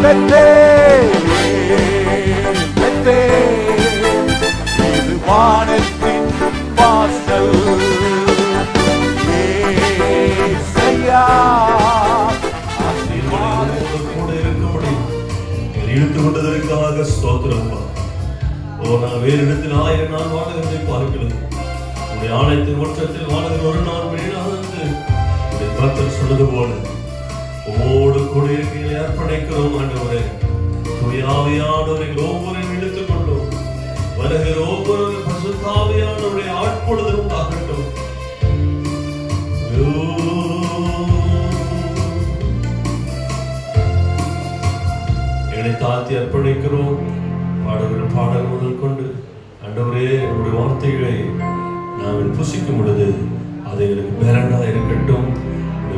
இது வானத்தின் வாசல். ஏசையா இழுத்து கொண்டதற்காக ஸ்தோத்திரம்மா. ஓ, நான் வேறு இடத்தில் 1000 நாள் வாழ்கிறதை பார்க்கிறது. உடைய ஆலயத்தின் முற்றத்தில் வாழ்கிற ஒரு நாள் வீணானது. உடைய கர்த்தர் சொல்வது போல உமோடு கூட இருக்கையில் அர்ப்பணிக்கிறோம் ஆண்டவரே. தூய ஆவியானவரை ஒவ்வொருவரையும் இழுத்துக் கொண்டோம். வருகிற ஒவ்வொரு பரிசுத்த ஆவியானவருடைய ஆட்கொள்ளுதல் உண்டாகட்டும். எங்களை தாழ்த்தி அர்ப்பணிக்கிறோம். பாடுகிற பாடல் முதல் கொண்டு ஆண்டவரே, நம்முடைய வார்த்தைகளை நாங்கள் புசிக்கும் பொழுது அது எங்களுக்கு பேரண்டா இருக்கட்டும்.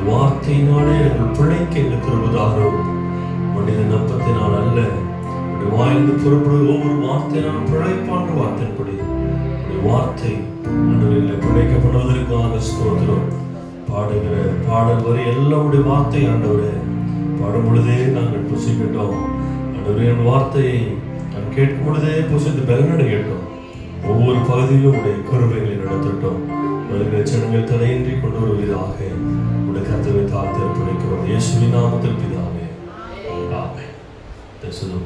வார்த்தையினாலே எங்கள் பிழைக்க எங்களுக்கு தருவதாகும். மனிதன் அப்பத்தினால் அல்ல, வாயிலிருந்து புறப்படுவது ஒவ்வொரு வார்த்தையினாலும் பிழைப்பான்ற வார்த்தைப்படி வார்த்தை ஆண்டவரில் பிழைக்கப்படுவதற்காக ஸ்தோத்திரம். பாடுகிற பாடல் வரை எல்லாருடைய வார்த்தை ஆண்டவரே பாடும் பொழுதே நாங்கள் புசிக்கட்டும். ஆண்டவரே, என் வார்த்தையை நான் கேட்கும் பொழுதே புசித்து பலனடையட்டும். ஒவ்வொரு பகுதியிலும் உடைய கருவைகளை நடத்தட்டும். வருகிற ஜனங்கள் தடையின்றி கொண்டு வருவதாக உடைய கர்த்தரை தாழ்த்தி அர்ப்பணிக்கிறோம். இயேசுவின் நாமத்தில் பிதாவே, ஆமென்.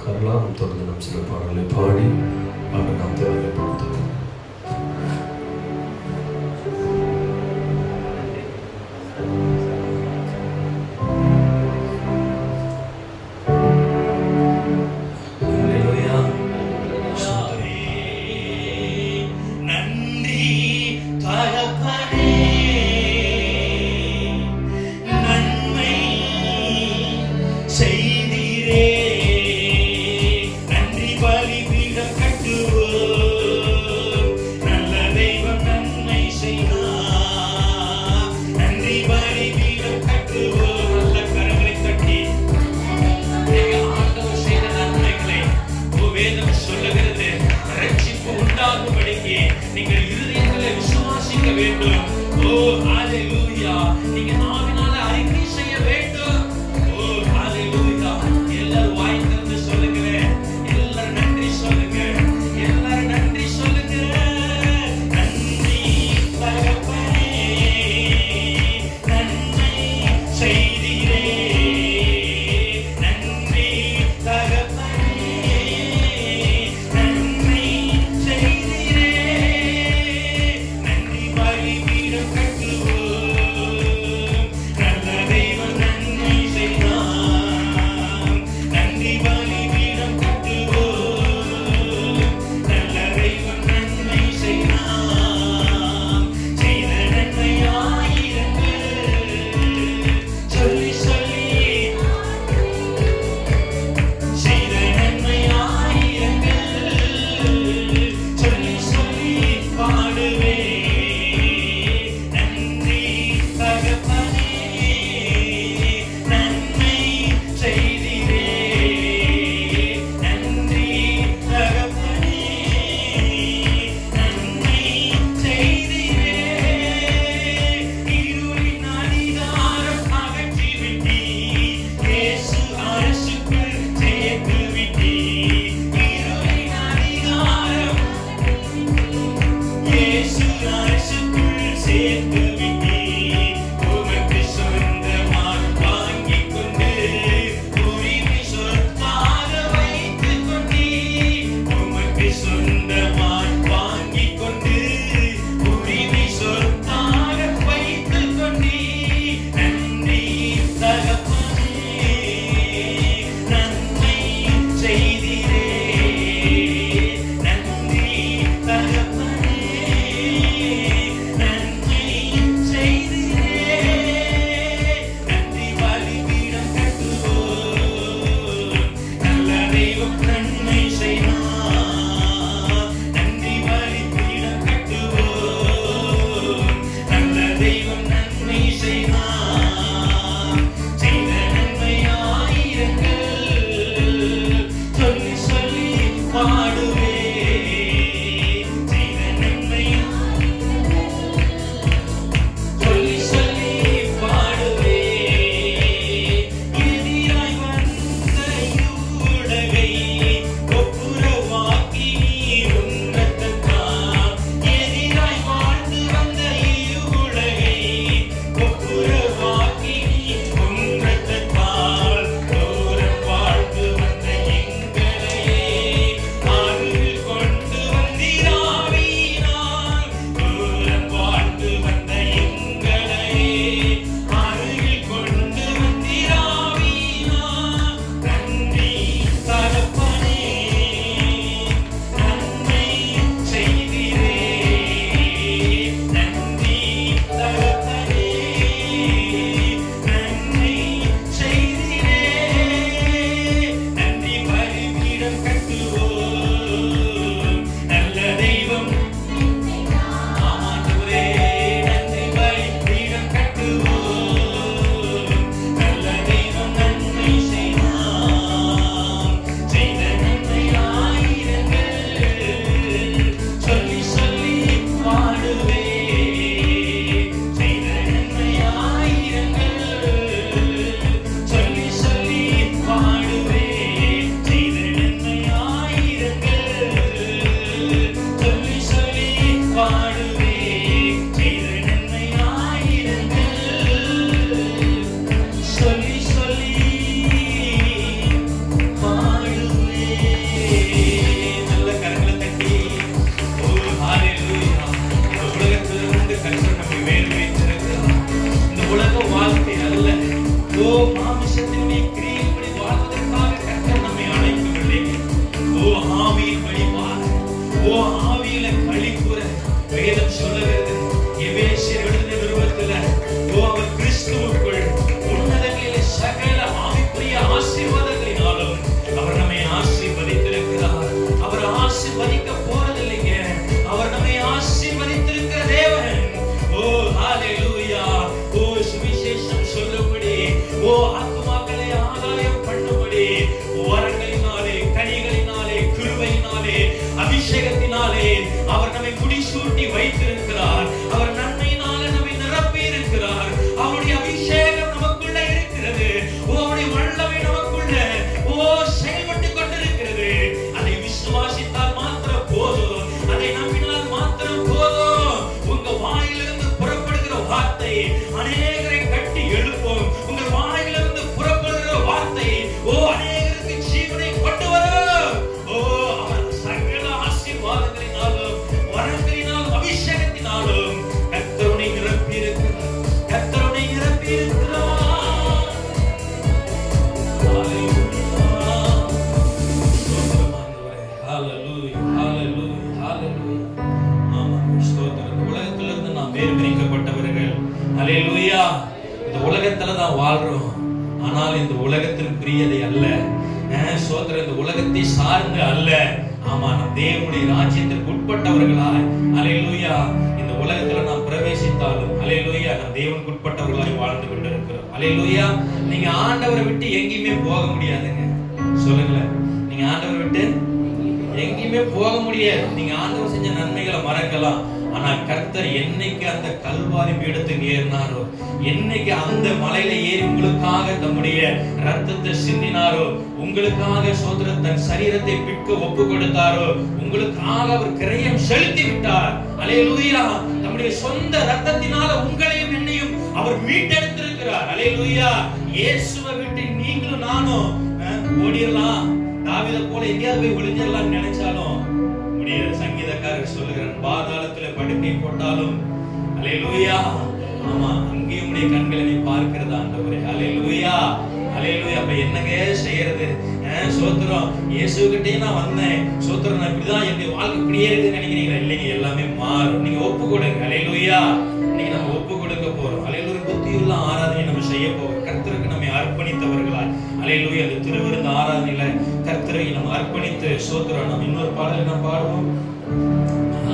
கரலாம் தொடர்ந்து நம் சில பாடல்களை பாடி அவர்கள் நாம் தேவைப்படுத்துவோம். செய்தீரே நன்றி பலிபீடம் கட்டுவோம். ஹல்லேலூயா. இந்த உலகத்துல தான் வாழ்றோம், ஆனால் இந்த உலகத்தின் பிரியதை அல்ல. சோதரன் இந்த உலகத்தை சார்ந்து அல்ல. ஆமா, நம் தேவனுடைய ராஜ்யத்திற்கு உட்பட்டவர்களாய் ஹல்லேலூயா இந்த உலகத்துல நாம் பிரவேசித்தாலும் ஹல்லேலூயா நம் தேவனுக்கு உட்பட்டவர்களாய் வாழ்ந்து கொண்டிருக்கிறோம். ஹல்லேலூயா. நீங்க ஆண்டவரை விட்டு எங்கேயுமே போக முடியாதுங்க. சொல்லுங்களேன், நீங்க ஆண்டவரை விட்டு எங்கேயுமே போக முடியாது. நீங்க ஆண்டவர் செஞ்ச நன்மைகளை மறக்கலாம், ஆனா கர்த்தர் என்னைக்கு அந்த கல்வாரி பீடத்துக்கு ஏறினாரோ, என்னைக்கு அந்த மலையில ஏறி உங்களுக்காக தம்முடைய ரத்தத்தை சிந்தினாரோ, உங்களுக்காக சோதர தன் சரீரத்தை பிற்கு ஒப்பு கொடுத்தாரோ, உங்களுக்காக அவர் கிரயம் செலுத்தி விட்டார். அல்லேலூயா. தம்முடைய சொந்த ரத்தத்தினால உங்களையும் என்னையும் அவர் மீட்டெடுத்திருக்கிறார். அல்லேலூயா. இயேசுவை விட்டு நீங்களும் நானும் ஓடிடலாம், தாவீதை போல எங்கேயாவது போய் ஒளிஞ்சிடலாம் நினைச்சாலும் முடியாது. சங்கீதக்காரர் சொல்லுகிறார், பாதாளத்துல படுக்கை போட்டாலும் அல்லேலூயா, ஆமா, அங்கேயும் உடைய கண்களை நீ பார்க்கிறது ஆண்டவரே. அல்லேலூயா, அல்லேலூயா. அப்ப என்னங்க செய்யறது? சோத்திரம், இயேசுகிட்டே நான் வந்தேன், சோத்திரம், நான் இப்படிதான் என்னுடைய வாழ்க்கை இப்படியே இருக்குன்னு நினைக்கிறீங்களா? இல்லைங்க, எல்லாமே மாறும். நீங்க ஒப்பு கொடுங்க. அல்லேலூயா. இன்னைக்கு நம்ம ஒப்பு கொடுக்க போறோம். அல்லேலூயா. புத்தியுள்ள ஆராதனை நம்ம செய்ய போறோம். கர்த்தருக்கு நம்மை அர்ப்பணித்தவர்களாய் அல்லேலூயா அந்த திருவிருந்து ஆராதனையில கர்த்தரை நம்ம அர்ப்பணித்து சோத்திரம். நம்ம இன்னொரு பாடலை நம்ம பாடுவோம்.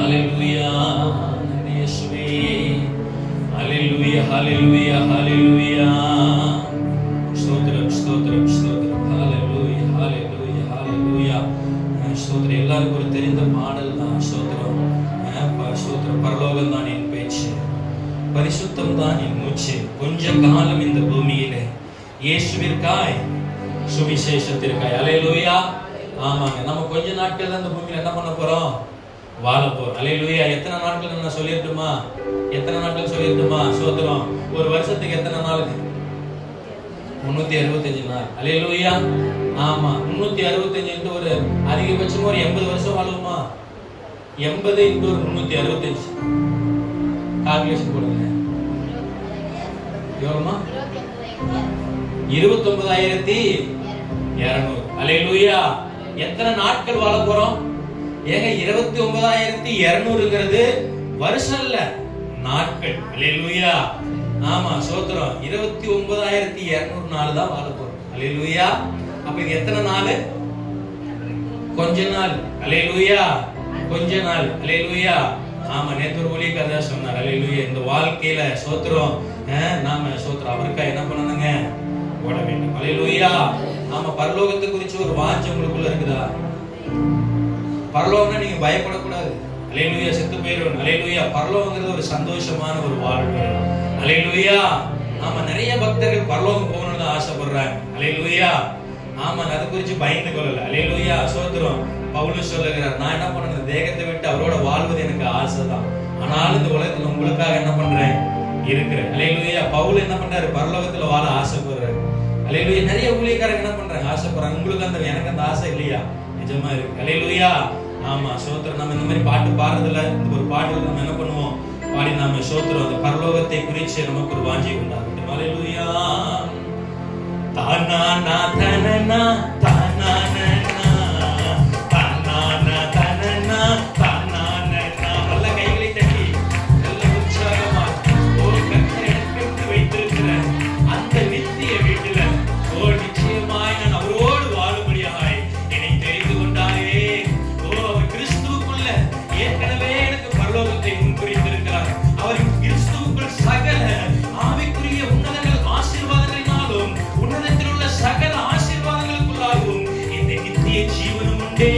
அல்லேலூயா இயேசுவே, அல்லேலூயா, அல்லேலூயா, அல்லேலூயா. ஸ்தோத்திரம், ஸ்தோத்திரம், ஸ்தோத்திரம். அல்லேலூயா, அல்லேலூயா, அல்லேலூயா. ஸ்தோத்திரம். எல்லாருக்கும் ஒரு தெரிந்த பாடல் தான். ஸ்தோத்திரம், ஸ்தோத்திரம். பரலோகம் தான் என் பேச்சு, பரிசுத்தம் தான் என் மூச்சு, கொஞ்ச காலம் இந்த பூமியிலே இயேசுவிற்காய் சுவிசேஷத்திற்காய். அல்லேலூயா. ஆமாங்க, நம்ம கொஞ்ச நாட்கள் தான் இந்த பூமியில என்ன பண்ண போறோம்? வாழ போறோம். அல்லேலூயா. எத்தனை நாட்கள் நான் சொல்லிட்டுமா? எத்தனை நாட்கள் சொல்லிட்டுமா? சோத்திரம். ஒரு வருஷத்துக்கு எத்தனை நாளுக்கு? 365 நாள். அல்லேலூயா. ஆமா, 365 ஒரு அதிகபட்சமா ஒரு 80 வருஷம் வாழுமா? 80 × ஒரு 365 கால்குலேஷன் போடுங்க. எவ்வளவுமா? 29,200. அல்லேலூயா. எத்தனை நாட்கள் வாழ போறோம்? ஏங்க, 29,200ங்கிறது வருஷம் இல்ல, நாட்கள். அல்லேலூயா. ஆமா, சோத்திரம். 29,200 நாள் தான் வாழ போறோம். அல்லேலூயா. அப்ப இது எத்தனை நாள்? கொஞ்ச நாள். அல்லேலூயா. கொஞ்ச நாள். அல்லேலூயா. ஆமா, நேத்து ஒரு ஊழியக்காரர் சொன்னார். அல்லேலூயா. இந்த வாழ்க்கையில சோத்திரம் நாம சோத்திரம் அவருக்கா என்ன பண்ணணுங்க? ஓட வேண்டும். அல்லேலூயா. ஆமா, பரலோகத்தை குறிச்சு ஒரு வாஞ்சை உங்களுக்குள்ள இருக்குதா? பரலோகம்னா நீங்க பயப்படக்கூடாது. அல்லேலூயா. செத்து போயிடும். அல்லேலூயா. பரலோகங்கிறது ஒரு சந்தோஷமான ஒரு வாழ்வு. அல்லேலூயா. ஆமா, நிறைய பக்தர்கள் பரலோகம் போகணும்னு தான் ஆசைப்படுறாங்க. அல்லேலூயா. ஆமா, அதை குறிச்சு பயந்து கொள்ளல. அல்லேலூயா. சோத்திரம். பவுல் சொல்லுகிறார், நான் என்ன பண்றேன்? தேகத்தை விட்டு அவரோட வாழ்வது எனக்கு ஆசைதான், ஆனாலும் இந்த உலகத்துல உங்களுக்காக என்ன பண்றேன்? இருக்கிறேன். அல்லேலூயா. பவுல் என்ன பண்றாரு? பரலோகத்துல வாழ ஆசைப்படுறாரு. அல்லேலூயா. நிறைய ஊழியக்காரங்க என்ன பண்றாங்க? ஆசைப்படுறாங்க. உங்களுக்கு அந்த எனக்கு அந்த ஆசை இல்லையா? நிஜமா இருக்கு. அல்லேலூயா. ஆமா, சோத்திரம். நம்ம இந்த மாதிரி பாட்டு பாடுறதுல இந்த ஒரு பாட்டுல நம்ம என்ன பண்ணுவோம்? பாடி நாம சோத்திரம் அந்த பரலோகத்தை குறிச்சு நமக்கு ஒரு வாஞ்சை உண்டாகட்டும். அல்லேலூயா. தானானா தனனா தானானா தானானா தனனா தானானா. நல்ல கைகளை தட்டி நல்ல உற்சாகமா ஒரு கர்த்தர் எனக்கு வைத்திருக்கிற அந்த நித்திய வீட்டில நிச்சயமாய் நான் அவரோடு வாழும்படியாய் என்னை தெரிந்து கொண்டாரே. அவர் கிறிஸ்துவுக்குள்ள ஏற்கனவே எனக்கு பரலோகத்தை முன்குறித்திருக்கிறார். அவர் கிறிஸ்துவுக்குள் சகல ஆவிக்குரிய உன்னதங்கள் ஆசீர்வாதங்களினாலும் உன்னதத்தில் உள்ள சகல ஆசீர்வாதங்களுக்குள்ளாகவும் இந்த நித்திய ஜீவனும் உண்டே.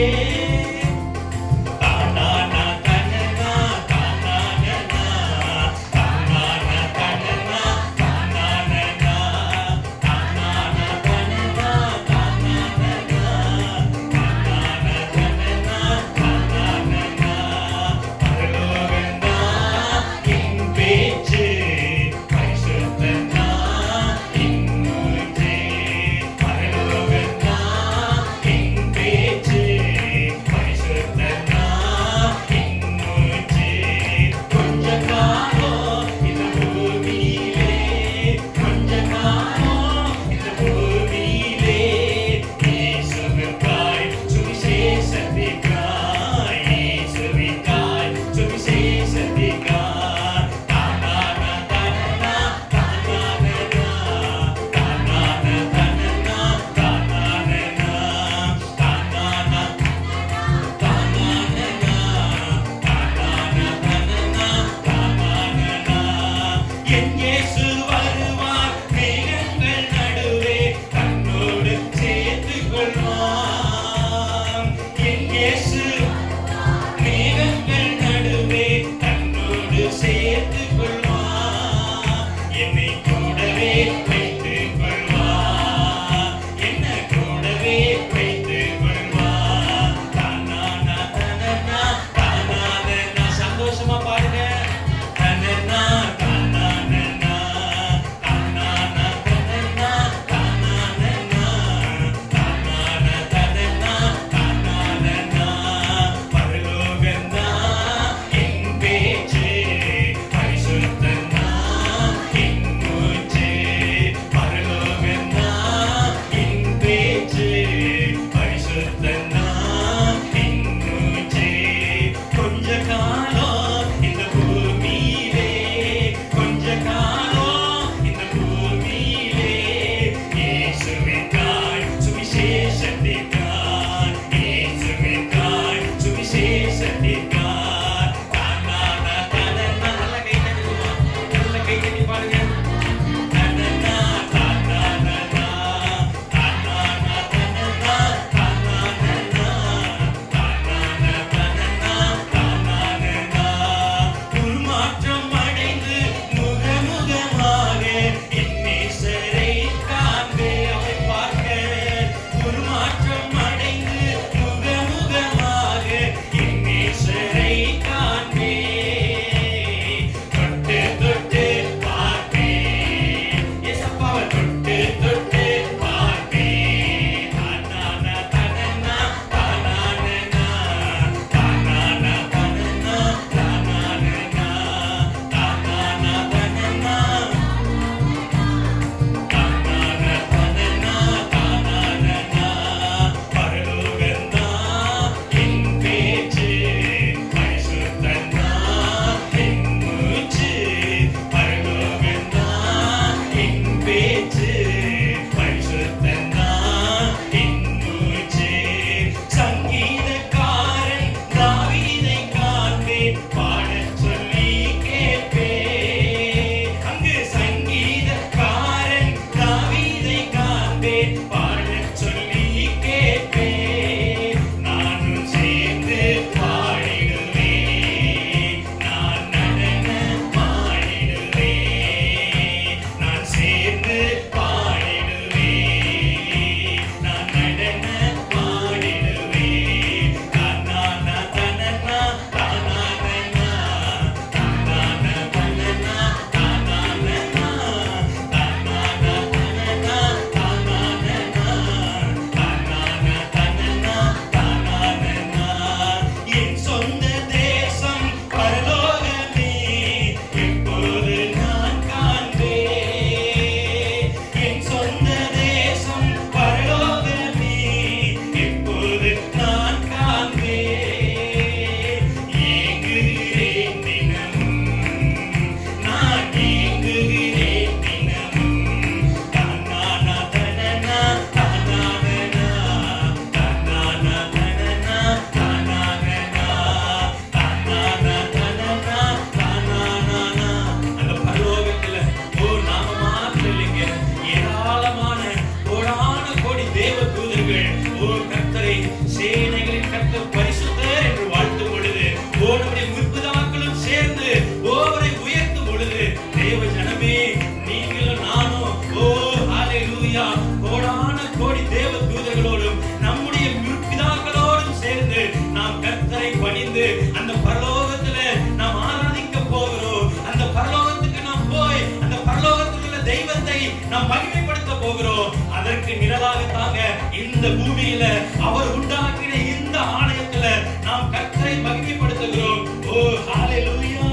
இந்த பூமியில அவர் உண்டாக்கின இந்த ஆலயத்துல நாம் கர்த்தரை மகிமைப்படுத்துகிறோம். ஓ ஹalleluya.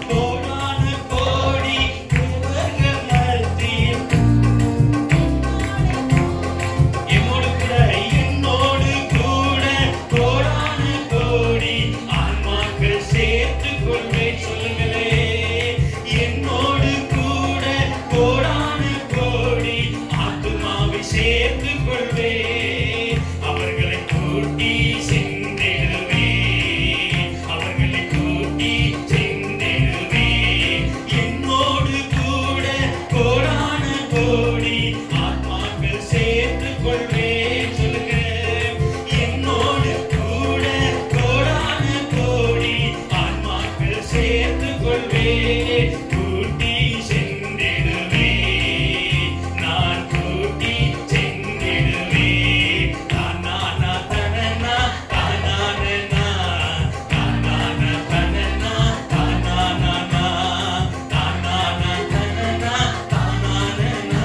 கோடான கோடி தேவர்கள் மத்தியில் என்னோடு கூட கோடான கோடி ஆன்மாக்கள் சேர்த்துக் கொள்வேன். சொல்லுங்களே, என்னோடு கூட கோடான கோடி ஆத்துமாவை சேர்த்துக் கொள்வேன். அவர்களை கூட்டி சென்றிடுவேன், அவர்களை கூட்டி சென்றிடுவேன். என்னோடு கூட கோடான கோடி ஆத்மாக்கள் சேர்த்துக் கொள்வேன். சொல்லுங்க, என்னோடு கூட கோடான கோடி ஆத்மாக்கள் சேர்த்துக் கொள்வேன். கூட்டி சென்றிடுவேன், நான் கூட்டி சென்றிடுவேன். தானானா தனனா தானானா தானானா தனனா தானானா தானானா தனனா தானானா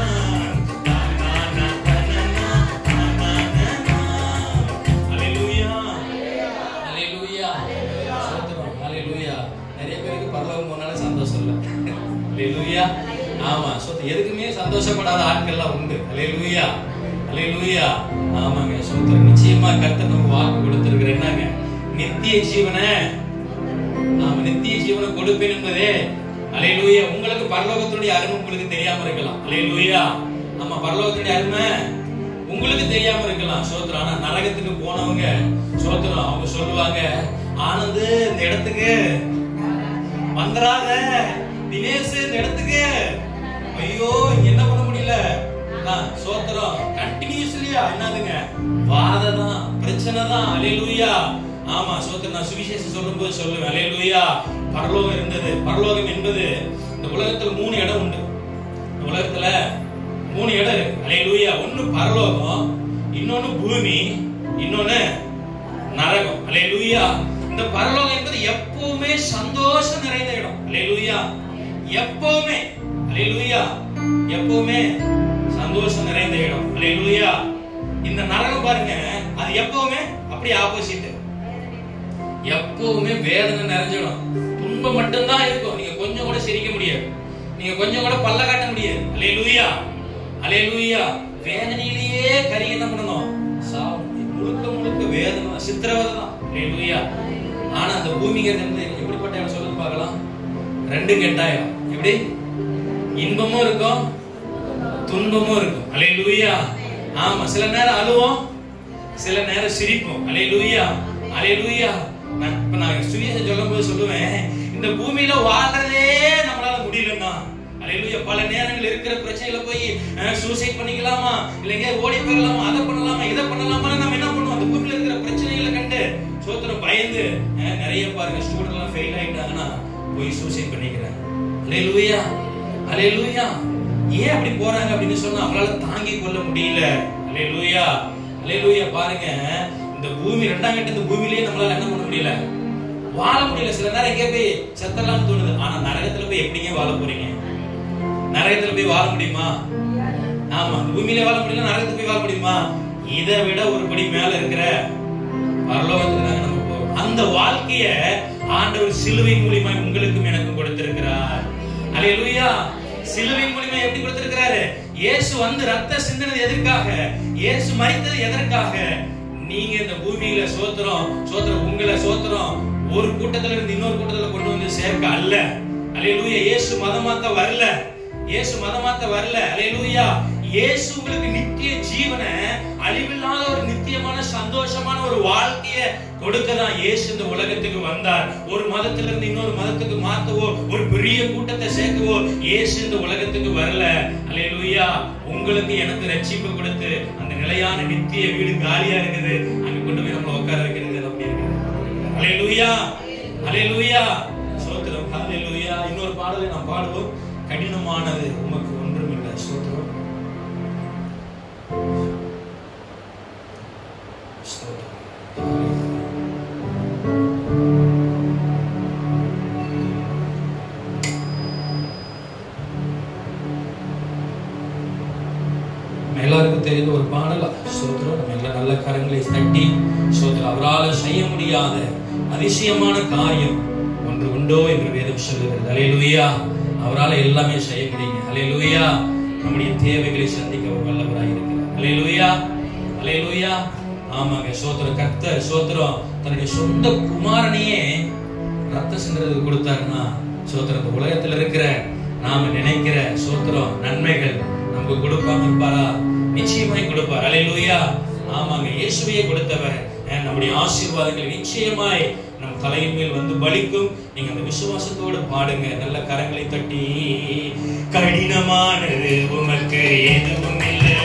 தானானா தனனா தானானா. ஹalleluya, ஹalleluya, ஸ்தோத்திரம், ஹalleluya. நிறைய பேருக்கு பரலோகம் போனாலே சந்தோஷம் இல்லை. ஹalleluya. ஆமா, எதுக்குமே சந்தோஷப்படாத ஆட்கள்லாம் உண்டு. ஹalleluya, ஹalleluya. ஆமாங்க, ஸ்தோத்திரம். நிச்சயமா கர்த்தர் நமக்கு வாக்கு கொடுத்திருக்கிற என்னங்க, நித்திய ஜீவனை, ஆமா நித்திய ஜீவனை கொடுப்பேன் என்பதே. ஹalleluya. உங்களுக்கு பரலோகத்துடைய அருமை உங்களுக்கு தெரியாம இருக்கலாம். ஹalleluya. ஆமா, பரலோகத்துடைய அருமை உங்களுக்கு தெரியாம இருக்கலாம். ஸ்தோத்திரம். ஆனா நரகத்துக்கு போனவங்க ஸ்தோத்திரம் அவங்க சொல்லுவாங்க, ஆனந்து இந்த இடத்துக்கு வந்துராத, தினேஷ் இந்த இடத்துக்கு ஐயோ இங்க என்ன பண்ண முடியல. ஸ்தோத்திரம். கண்டினியூஸ்லியா என்னதுங்க, வாததான், பிரச்சனை தான். ஹalleluya. ஆமா, ஸ்தோத்திரம். நான் சுவிசேஷம் சொல்லும்போது சொல்லுவேன், ஹalleluya. பரலோகம் இருந்தது. பரலோகம் என்பது இந்த உலகத்துல 3 இடம் உண்டு. இந்த உலகத்துல 3 இடம் இருக்கு. ஹalleluya. ஒன்னு பரலோகம், இன்னொன்னு பூமி, இன்னொன்னு நரகம். ஹalleluya. இந்த பரலோகம் என்பது எப்பவுமே சந்தோஷம் நிறைந்த இடம். ஹalleluya. எப்பவுமே, ஹalleluya, எப்பவுமே சந்தோஷம் நிறைந்த இடம். ஹalleluya. இந்த நரகம் பாருங்க, அது எப்பவுமே அப்படியே ஆப்போசிட். எப்பவுமே வேதனை நிறைஞ்சிடும், துன்பம் மட்டும்தான் இருக்கும். நீங்க கொஞ்சம் கூட சிரிக்க முடியாது, நீங்க கொஞ்சம் கூட பல்ல காட்ட முடியாது. ஹalleluya, ஹalleluya. வேதனையிலேயே கறி என்ன பண்ணணும், முழுக்க முழுக்க வேதனை, சித்திரவதை தான். ஹalleluya. ஆனா அந்த பூமிங்கிறது எப்படிப்பட்ட இடம் சொல்லுங்க பார்க்கலாம். 2 கெட்டாயிரம். எப்படி இன்பமும் இருக்கும் துன்பமும் இருக்கும். ஹalleluya. ஆமா, சில நேரம் அழுவோம், சில நேரம் சிரிப்போம். ஹalleluya, ஹalleluya. நான் சுவிசேஷம் சொல்லும்போது சொல்லுவேன், இந்த பூமியில வாழ்றதே நம்மளால முடியலன்னா, ஹalleluya, பல நேரங்கள் இருக்கிற பிரச்சனையில போய் சூசைட் பண்ணிக்கலாமா, இல்லைங்க ஓடி போயிடலாமா, அதை பண்ணலாமா, இதை பண்ணலாமா, நம்ம என்ன பண்ணுவோம், அந்த பூமியில இருக்கிற பிரச்சனைகளை கண்டு சோத்திரம் பயந்து நிறைய பாருங்க ஸ்டூடெண்ட் எல்லாம் ஃபெயில் ஆயிட்டாங்கன்னா போய் சூசைட் பண்ணிக்கிறாங்க. ஹalleluya, ஹalleluya. ஏன் அப்படி போறாங்க அப்படின்னு சொன்னா அவங்களால தாங்கி கொள்ள முடியல. ஹalleluya, ஹalleluya. பாருங்க, இந்த பூமி 2ஆம் கட்ட பூமியிலேயே நம்மளால என்ன பண்ண முடியல, வாழ முடியல. சில நேரம் எங்கே போய் செத்தலாம்னு தோணுது. ஆனா நரகத்துல போய் எப்படிங்க வாழ போறீங்க? நரகத்துல போய் வாழ முடியுமா? ஆமா, பூமியில வாழ முடியல, நரகத்துல போய் வாழ முடியுமா? இதை விட ஒரு படி மேல இருக்கிற பரலோகத்துக்கு தாங்க நம்ம போறோம். அந்த வாழ்க்கைய ஆண்டவர் சிலுவை மூலமா உங்களுக்கும் எனக்கும் கொடுத்திருக்கிறார். ஹalleluya. சிலுவை மூலமா எப்படி கொடுத்திருக்கிறாரு? இயேசு வந்து ரத்த சிந்தினது எதற்காக? இயேசு மரித்தது எதற்காக? நீங்க இந்த பூமியில சோத்திரம் உங்களை ஒரு கூட்டத்துல இருந்து இன்னொரு கூட்டத்துல கொண்டு வந்து சேர்க்க அல்ல. ஹalleluya. இயேசு மதமாத்த வரல, இயேசு மதமாத்த வரல. ஹalleluya. இயேசு உங்களுக்கு நித்திய ஜீவனை, அழிவில்லாத ஒரு நித்தியமான சந்தோஷமான ஒரு வாழ்க்கையை கொடுக்கதான் இயேசு இந்த உலகத்துக்கு வந்தார். ஒரு மதத்திலிருந்து இன்னொரு மதத்துக்கு மாத்தவோ, ஒரு பெரிய கூட்டத்தை சேர்க்கவோ இயேசு இந்த உலகத்துக்கு வரல. ஹalleluya. உங்களுக்கு எனக்கு ரட்சிப்பு கொடுத்து அந்த நிலையான நித்திய வீடு காலியா இருக்குது, அங்க கொண்டு போய் நம்ம உட்கார வைக்கிறது அப்படி இருக்குது. ஹalleluya, ஹalleluya. ஸ்தோத்திரம், ஹalleluya. இன்னொரு பாடலை நாம் பாடுவோம். கடினமானது உமக்கு ஒன்றும் இல்லை. ஸ்தோத்திரம். எல்லாருக்கும் தெரிந்த பாடுகிற ஒரு பாடலா சோத்திரம். நம்ம எல்லாம் நல்ல கரங்களை தட்டி சோத்திரம். அவரால் செய்ய முடியாத அதிசயமான காரியம் ஒன்று உண்டோ என்று வேதம் சொல்லுகிறது. அல்லேலூயா. அவரால் எல்லாமே செய்ய முடியுங்க. அல்லேலூயா. நம்முடைய தேவைகளை சந்திக்க அவர் வல்லவராய் இருக்கிறார். அல்லேலூயா, அல்லேலூயா. ஆமாங்க சோத்திரம். கர்த்தர் சோத்திரம் தன்னுடைய சொந்த குமாரனையே ரத்த சிந்தறதுக்கு கொடுத்தாருன்னா சோத்திரம் இந்த உலகத்துல இருக்கிற நாம நினைக்கிற சோத்திரம் நன்மைகள் நமக்கு கொடுப்பாம இருப்பாரா? நிச்சயமாய் கொடுப்பார். அல்லேலூயா. ஆமாங்க இயேசுவையே கொடுத்தவர். நம்முடைய ஆசீர்வாதங்கள் நிச்சயமாய் நம் தலையின் மேல் வந்து பலிக்கும். நீங்க அந்த விசுவாசத்தோடு பாடுங்க. நல்ல கரங்களை தட்டி. கடினமானது உமக்கு எதுவும் இல்லை,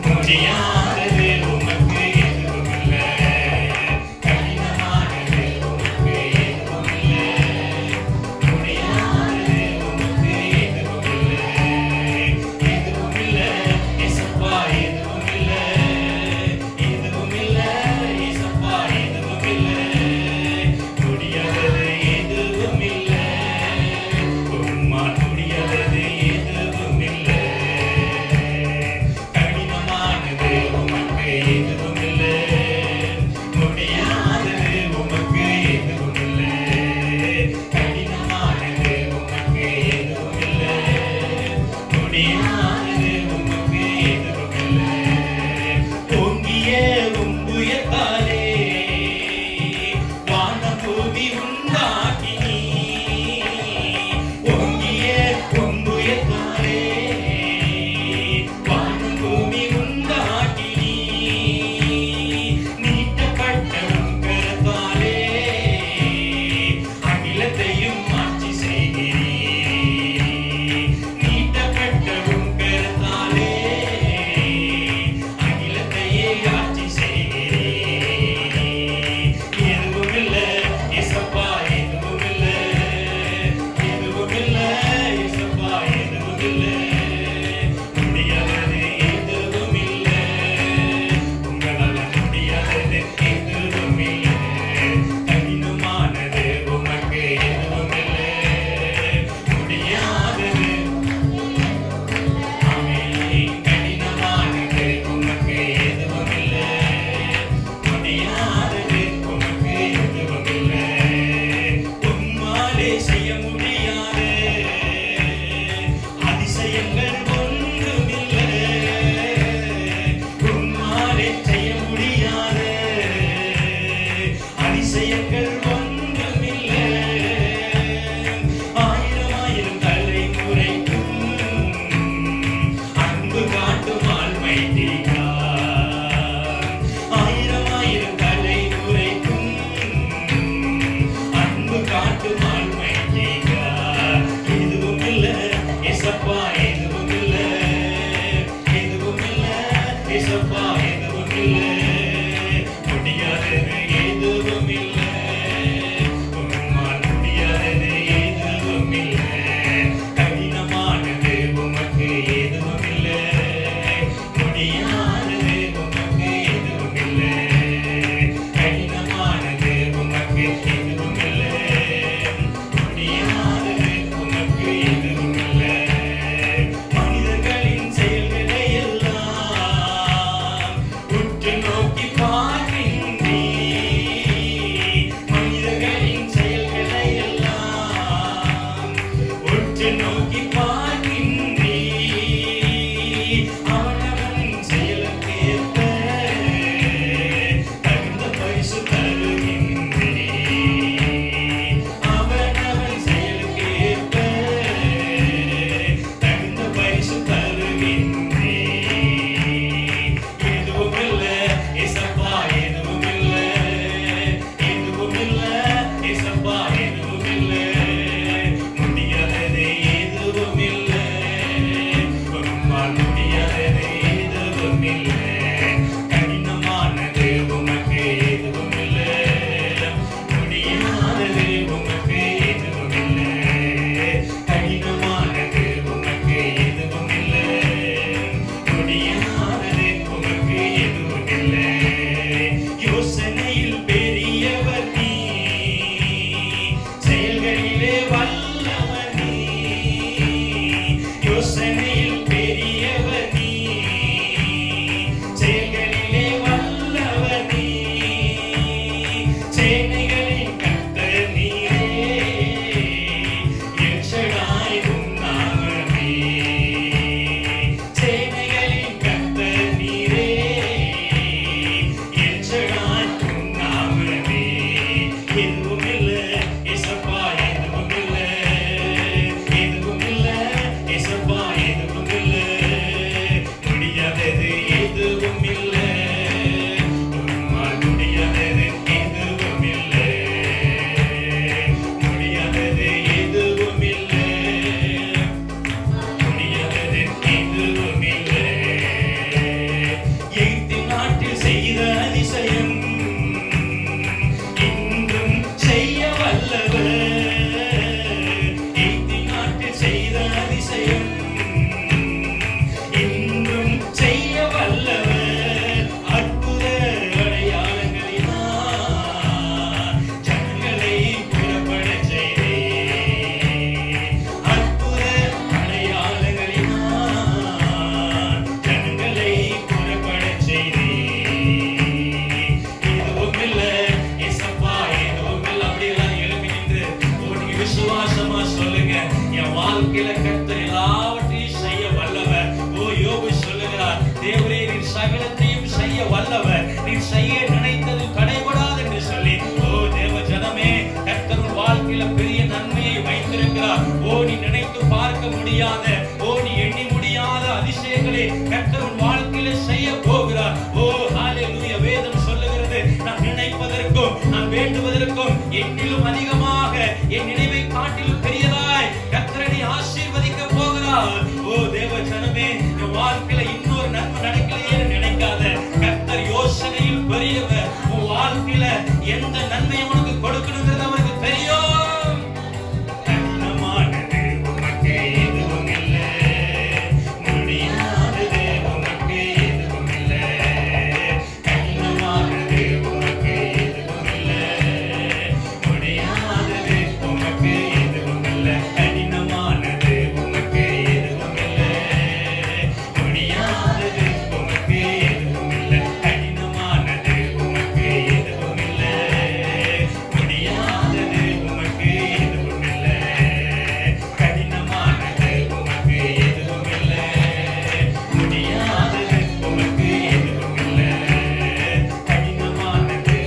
முடியாதது உமக்கு எதுவும் இல்லை. கடினமானது உமக்கு எதுவும் இல்லை, முடியாதது உமக்கு எதுவும் இல்லை. எதுவும் இல்லை இயேசப்பா, எதுவும் இல்லை, எதுவும் இல்லை இயேசப்பா, எதுவும் இல்லை. முடியாதது எதுவும் இல்லை, உம்மால் முடியாதது எதுவும் இல்லை. கடினமானது உமக்கு எதுவும் இல்லை, முடியாதது உமக்கு எதுவும் இல்லை. கடினமானது உமக்கு எதுவும் இல்லை, முடியாதது உமக்கு எதுவும் இல்லை. பொங்கிய உம்புயத்தாலே வானம் பூமி உண்டாக்கினீ. பொங்கிய உம்புயத்தாலே வானம் பூமி உண்டாக்கினீ. நீட்டப்பட்ட உம் கரத்தாலே அகிலத்தையும் ஆட்சி செய்கிறீர். நீட்டப்பட்ட உம் கரத்தாலே அகிலத்தையே ஆட்சி செய்கிறீர். எதுவும் இல்லை இயேசப்பா, எதுவும் இல்லை, எதுவும் இல்லை இயேசப்பா, எதுவும் இல்லை. முடியாதது எதுவும் இல்லை, உங்களால் முடியாதது எதுவும் இல்லை. கடினமானது உமக்கு எதுவும் இல்லை, முடியாதது. ஆமென். கடினமானது உமக்கு எதுவும் இல்லை, முடியாதது உமக்கு எதுவும் இல்லை. உம்மாலே செய்ய முடியாது அதிசயங்கள் ஒன்றுமில்லை. உம்மாலே செய்ய முடியாது அதிசயங்கள் ஒன்றுமில்லை. ஆயிரம் ஆயிரம் தலைமுறைக்கும் அன்பு காட்டும் ஆழ்மைத்தீரா. ஆயிரம் ஆயிரம் தலைமுறைக்கும் அன்பு காட்டும் ஆழ்மைத்தீரா. எதுவும் இல்லை இயேசப்பா, எதுவும் இல்லை, எதுவும் இல்லை இயேசப்பா, எதுவும் இல்லை. முடியாதது எதுவும் இல்லை, உம்மால் முடியாதது எதுவும் இல்லை. கடினமானது உமக்கு எதுவும் இல்லை, முடியாதது உமக்கு எதுவும் இல்லை. கடினமானது உமக்கு எதுவும் இல்லை, முடியாதது உமக்கு எதுவும் இல்லை. மனிதர்களின் செயல்களை எல்லாம் உற்று நோக்கி பார்க்கின்றீ. மனிதர்களின் செயல்களை எல்லாம் உற்று நோக்கி பார்க்கின்றீ. அவனவன் செயலுக்கேற்ப தகுந்த பரிசு தருகின்றீ. அவனவன் செயலுக்கேற்ப தகுந்த பரிசு தருகின்றீ. எதுவும் இல்லை இயேசப்பா, எதுவும் இல்லை, எதுவும் இல்லை இயேசப்பா, எதுவும் இல்லை. முடியாதது எதுவும் இல்லை, உம்மால் முடியாதது எதுவும் இல்லை. கடினமானது உமக்கு எதுவும் இல்லை, முடியாதது உமக்கு எதுவும் இல்லை. கடினமானது உமக்கு எதுவும் இல்லை, முடியாதது உமக்கு எதுவும் இல்லை. யோசனையில் பெரியவர் நீ, செயல்களிலே வல்லவர் நீ. யோசனையில் பெரியவர் நீ, வல்லவர், நீ செய்ய நினைத்தது தடைபடாது என்று சொல்லி, ஓ தேவ ஜனமே, கர்த்தர் வாழ்க்கையில பெரிய நன்மையை வைத்திருக்கிறார். ஓ நீ நினைத்து பார்க்க முடியாத, ஓ நீ எண்ணி முடியாத அதிசயங்களை கர்த்தர் வாழ்க்கையில செய்ய போகிறார். ஓ ஹalleluya. வேதம் சொல்லுகிறது, நான் நினைப்பதற்கும் நான் வேண்டுவதற்கும் என்னிலும் அதிகமாக என் நினைவை காட்டிலும் பெரியதாய் கர்த்தரை ஆசீர்வதிக்க போகிறார். ஓ தேவ ஜனமே, உன் வாழ்க்கையில இன்னொரு நன்மை நடக்கலையே நினைக்காத, கர்த்தர் யோசனையில் பெரியவர். உன் வாழ்க்கையில எந்த நன்மையை உனக்கு கொடுக்கணுங்கிறது அவருக்கு தெரியும். கடினமானது உனக்கு எதுவும் இல்லை, முடியாதது உனக்கு எதுவும் இல்லை. கடினமானது உனக்கு எதுவும் இல்லை, முடியாதது உனக்கு எதுவும் இல்லை. கடினமானது உனக்கு எதுவும் இல்லை, முடியாதது உனக்கு எதுவும் இல்லை. கடினமானது உனக்கு எதுவும் இல்லை, முடியாதது உனக்கு எதுவும் இல்லை. கடினமானது உனக்கு எதுவும் இல்லை, முடியாதது உனக்கு எதுவும் இல்லை. கடினமானது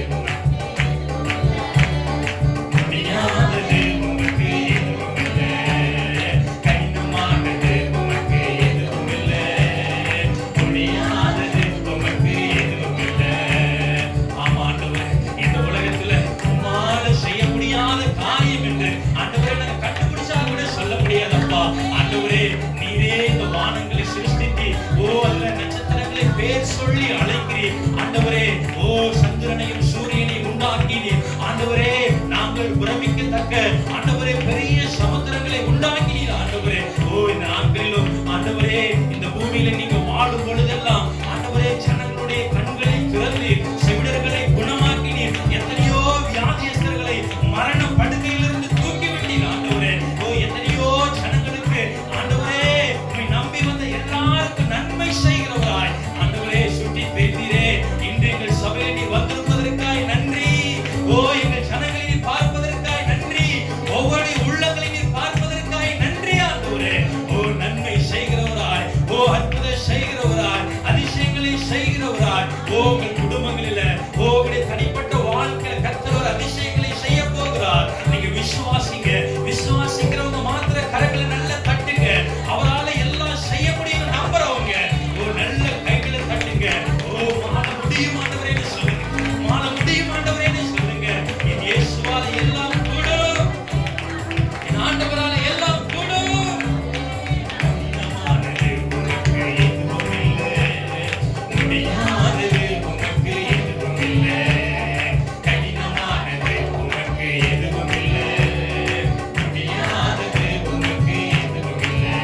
முடியாதது உனக்கு எதுவும் இல்லை. கடினமானது உனக்கு எதுவும் இல்லை, முடியாதது உனக்கு எதுவும் இல்லை. ஆமா ஆண்டவரே, இந்த உலகத்துல உம்மால செய்ய முடியாத காரியம் என்று ஆண்டவரே நாங்க கண்டுபிடிச்சா கூட சொல்ல முடியாதப்பா. ஆண்டவரே, நீரே இந்த வானங்களை சிருஷ்டித்து, ஓ அல்ல நட்சத்திரங்களை பேர் சொல்லி அழைக்கிறீர். ஆண்டவரே, ஓ சந்திரனையும் சூரியனையும் உண்டாக்கினீர். ஆண்டவரே, நாங்கள் பிரமிக்கத்தக்க ஆண்டவரே பெரிய சமுத்திரங்களை உண்டாக்கினீர். ஆண்டவரே, ஓ இந்த நாட்களிலும் ஆண்டவரே இந்த பூமியில நீங்க வாழும் பொழுதெல்லாம் ஆண்டவரே ஜனங்களுடைய கண்களை திறந்து செவிடர்களை குணமாக்கினீர். எத்தனையோ வியாதியஸ்தர்களை மரண படுக்கையிலிருந்து தூக்கி விட்டீர். ஆண்டவரே, ஓ எத்தனையோ ஜனங்களுக்கு ஆண்டவரே உம்மை நம்பி வந்த எல்லாருக்கும் நன்மை செய்கிறவராய் ஆண்டவரே சுட்டி பேசினீரே. இன்று எங்கள் சபையில் நீர் வந்திருப்பதற்காய் நன்றி. ஓ எங்கள் ஜனங்களை நீர் பார்ப்பதற்காய் நன்றி. ஒவ்வொரு உள்ளங்களை நீர் பார்ப்பதற்காய் நன்றி. ஆண்டவரே, ஓ நன்மை செய்கிறவராய், ஓ அற்புதம் செய்கிறவராய், அதிசயங்களை செய்கிறவராய், ஓ உங்கள் குடும்பங்களில, ஓ உங்களுடைய தனிப்பட்ட வாழ்க்கையில கர்த்தர் ஒரு அதிசயங்களை செய்ய போகிறார். நீங்க விசுவாசிங்க. விசுவாசிக்கிறவங்க மாத்திர கரங்களை நல்லா தட்டுங்க. அவரால எல்லாம் செய்ய முடியும் நம்புறவங்க ஒரு நல்ல கைகளை தட்டுங்க. ஓ மாற முடியும் ஆண்டவரேன்னு சொல்லுங்க. மாற முடியும் ஆண்டவரேன்னு சொல்லுங்க. என் இயேசுவால எல்லாம் கூடும், என் ஆண்டவரால எல்லாம் கூடும். கடினமானது உனக்கு எதுவும் இல்லை, முடியாதது உனக்கு எதுவும் இல்லை. கடினமானது உனக்கு எதுவும் இல்லை, முடியாதது உனக்கு எதுவும் இல்லை.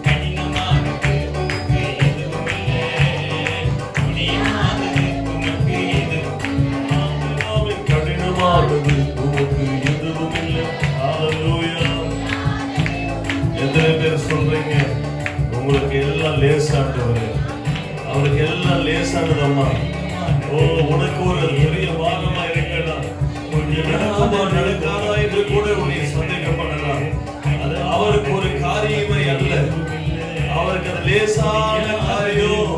கடினமானது உனக்கு எதுவும் இல்லை, முடியாதது உனக்கு எதுவும். கடினமானது உமக்கு எதுவும் இல்லை. ஹalleluya. எத்தனை பேர் சொல்றீங்க உங்களுக்கு எல்லாம் லேசானவர், அவருக்கு எல்லாம் லேசானதம்மா. ஓ உனக்கு ஒரு பெரிய பாகமா இருக்கலாம், நடக்குமா நடக்காதா என்று கூட உன்னை சந்தேகப்படலாம். அது அவருக்கு ஒரு காரியமே அல்ல, அவருக்கு அது லேசான காரியம்.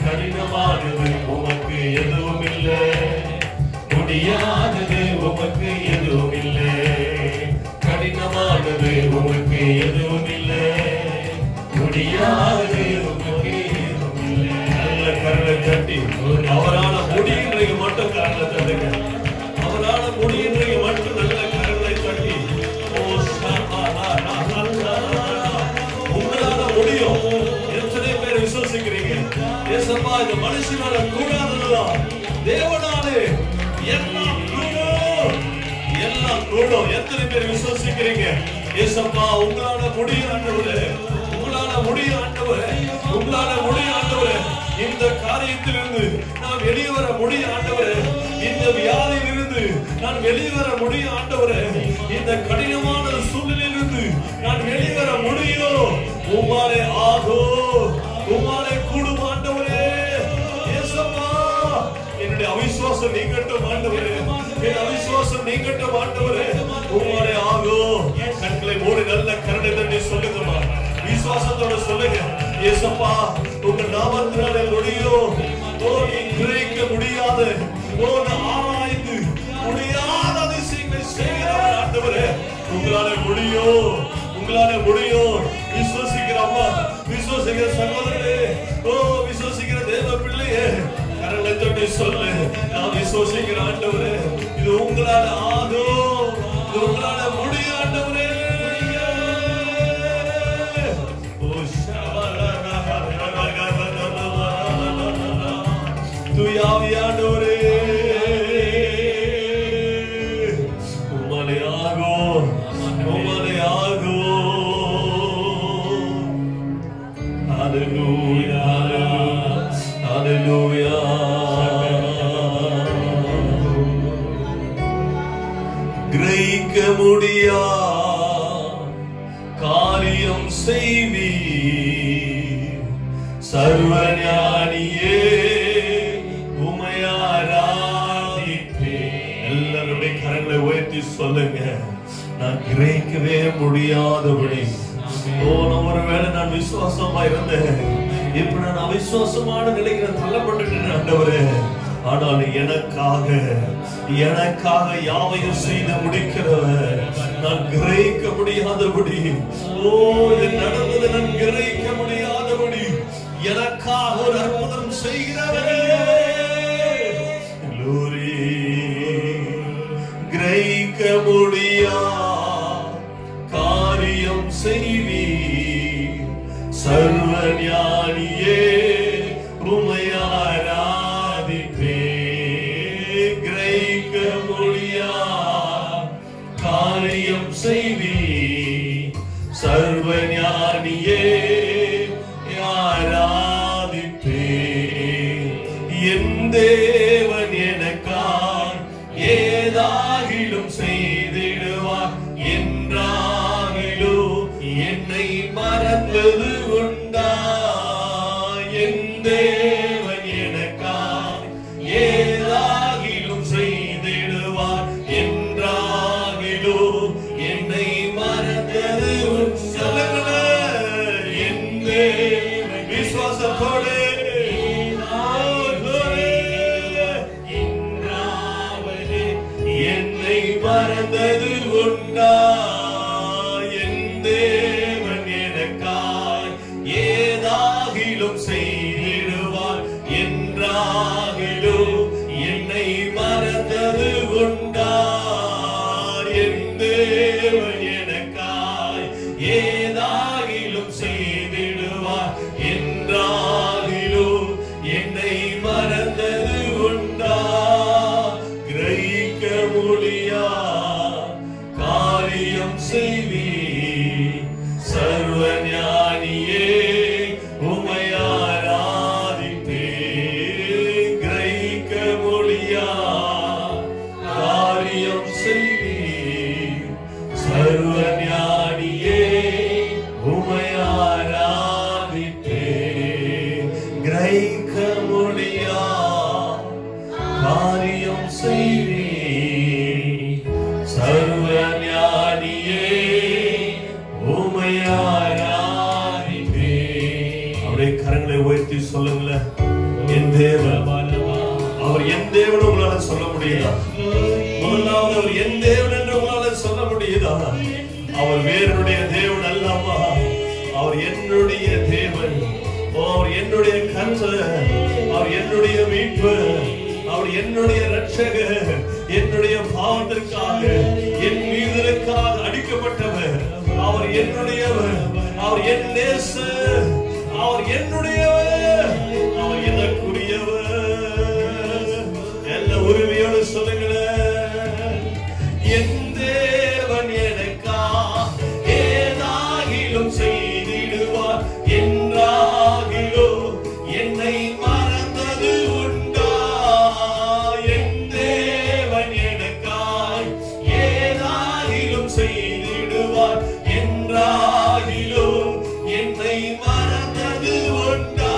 கடினமானது உமக்கு எதுவும் இல்லை, முடியாதது உமக்கு எதுவும் இல்லை. கடினமானது உமக்கு எதுவும் இல்லை, முடியாதது உமக்கு எதுவும் இல்லை. நல்ல கரலை தட்டி அவரான முடியின்றைக்கு மட்டும் கரலை தட்டுங்க. அவரான முடியின்றைக்கு மட்டும் நல்ல கரலை தட்டி உங்களால முடியும். எத்தனை பேர் விசுவாசிக்கிறீங்க? ஏசப்பா இந்த மனுஷனால கூடாததுதான் தேவனாலே எல்லாம் கூடும், எல்லாம் கூடும். எத்தனை பேர் விசுவாசிக்கிறீங்க? ஏசப்பா உங்களால முடியும் ஆண்டவரே, உங்களால முடியும் ஆண்டவரே, உங்களால முடியும் ஆண்டவரே. இந்த காரியத்திலிருந்து நான் வெளியே வர முடியும் ஆண்டவரே. இந்த வியாதியிலிருந்து நான் வெளியே வர முடியும் ஆண்டவரே. இந்த கடினமான சூழ்நிலையிலிருந்து நான் வெளியே வர முடியும். உம்மாலே ஆகும், உம்மாலே கூடும் ஆண்டவரே. ஏசப்பா என்னுடைய அவிசுவாசம் நீங்கட்டும் ஆண்டவரே, என் அவிசுவாசம் நீங்கட்டும் ஆண்டவரே. உம்மாலே ஆகும். கண்களை மூடி நல்ல கரடை தட்டி சொல்லுங்கம்மா, விசுவாசத்தோட சொல்லுங்க. ஏசப்பா உங்க நாமத்தை உங்களால முடியும். நீ கிரகிக்க முடியாத, ஆராய்ந்து முடியாத அதிசயங்களை செய்கிறவர் ஆண்டவரே. உங்களால முடியும், உங்களால முடியும். விசுவசிக்கிற அம்மா, விசுவசிக்கிற சகோதரே, விசுவசிக்கிற தேவ பிள்ளையே, கரங்களை தொட்டு சொல்லு, நான் விசுவசிக்கிற ஆண்டவரே, இது உங்களால ஆகும், இது உங்களால முடியும் ஆண்டவரே. தூயாவியானவரே, உம்மாலே ஆகும், உம்மாலே ஆகும். ஹல்லேலூயா, ஹல்லேலூயா. கிரகிக்க முடியா காரியம் செய்வீர் சர்வஞானியே, எல்லாருடைய கரங்களை உயர்த்தி சொல்லுங்க. நான் கிரகிக்கவே முடியாதபடி, நான் ஒருவேளை நான் விசுவாசமா இருந்தேன், இப்ப நான் அவிசுவாசமான நிலைக்கு நான் தள்ளப்பட்டுட்டேன் ஆண்டவரே. ஆனால் எனக்காக யாவையும் செய்து முடிக்கிறவர், நான் கிரகிக்க முடியாதபடி, இது நடந்தது நான் கிரகிக்க முடியாதபடி எனக்காக ஒரு அற்புதம் செய்கிறவரே. கிரகிக்க முடியா காரியம் செய்வீர் சர்வஞானியே, உம்மை ஆராதிப்பேன். கிரகிக்க முடியா காரியம் செய்வீர் சர்வஞானியே, ஆராதிப்பேன். என் தேவன் எனக்காய் ஏதாகிலும் செய்திடுவார் என்றாகிலும் என்னை மறந்தது உண்டா? என் தேவன் எனக்காய் ஏதாகிலும் செய்திடுவார் என்றாகிலும் என்னை மறந்தது உண்டா? என் தேவன் விசுவாசத்தோடு மறந்தது உண்டா? என் தேவன் எனக்காய் ஏதாகிலும் செய்திடுவார் என்றாகிலும் என்னை மறந்தது உண்டா? என் தேவன் எனக்காய் ஏதாகிலும் செய்திடுவார் என்றாகிலும் என்னை மறந்தது உண்டா? கிரகிக்க முடியா காரியம் செய்வீர் சர்வஞானியே, உம்மை ஆராதிப்பேன். கிரகிக்க முடியா காரியம் செய்வீர் சர்வஞானியே, உம்மை ஆராதிப்பேன். கிரகிக்க முடியா காரியம் செய்வீர் சர்வஞானியே, உம்மை ஆராதிப்பேன். அவருடைய கரங்களை உயர்த்தி சொல்லுங்களேன். என் தேவன், அவர் என் தேவன் உங்களால சொல்ல முடியுதா? முதலாவது அவர் என் தேவன் என்று உங்களால சொல்ல முடியுதா? அவர் வேறனுடைய தேவன் அல்லவா? அவர் என்னுடைய தேவன், அவர் என்னுடைய கர்த்தர், அவர் என்னுடைய மீட்பு, அவர் என்னுடைய ரட்சகர். என்னுடைய பாவத்திற்காக, என் மீதலுக்காக அடிக்கப்பட்டவர். அவர் என்னுடையவர், அவர் என் நேசர், அவர் என்னுடையவர், அவர் எனக்குரியவர். எல்லா உரிமையோடு சொல்லுங்களேன். என் தேவன் எனக்கா ஏதாகிலும் செய்திடுவார் என்றாகிலும் என்னை மறந்தது உண்டா? என் தேவன் எனக்காய் ஏதாகிலும் செய்திடுவார் என்றாகிலும் என்னை மறந்தது உண்டா?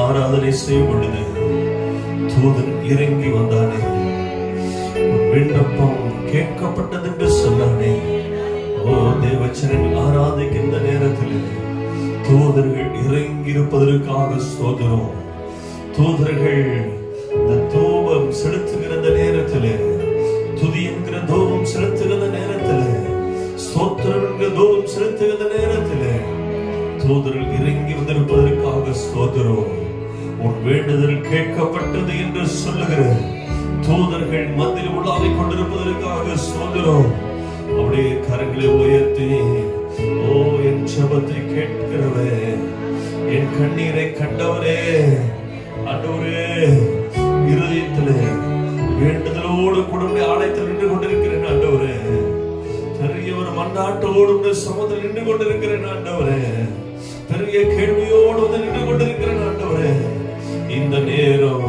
ஆராதனை செய்யும் பொழுது தூதன் இறங்கி வந்தானே, விண்ணப்பம் கேட்கப்பட்டது என்று சொன்னானே. ஓ தேவச்சரன் ஆராதிக்கின்ற நேரத்தில் தூதர்கள் இறங்கி இருப்பதற்காக ஸ்தோத்திரம். தூதர்கள் இந்த தூபம் செலுத்துகிற நேரத்தில், துதி என்கிற தூபம் செலுத்துகிற நேரத்தில், ஸ்தோத்திரம் என்கிற தூபம் செலுத்துகிற நேரத்தில் தூதர்கள் இறங்கி வந்திருப்பதற்காக ஸ்தோத்திரம். உன் வேண்டுதல் கேட்கப்பட்டது என்று சொல்லுகிற தூதர்கள் மத்தியில் உலாவிக் கொண்டிருப்பதற்காக ஸ்தோத்திரம். அப்படியே கரங்களை உயர்த்தி, ஓ என் ஜெபத்தை கேட்கிறவே, என் கண்ணீரை கண்டவரே, ஆண்டவரே, இருதயத்திலே வேண்டுதலோடு கூட ஆலயத்தில் நின்று கொண்டிருக்கிறேன் ஆண்டவரே. பெரிய ஒரு மன்றாட்டோடு சமுதிரம் நின்று கொண்டிருக்கிறேன் ஆண்டவரே. பெரிய கேள்வியோடு நின்று கொண்டிருக்கிறேன் ஆண்டவரே. இந்த நேரம்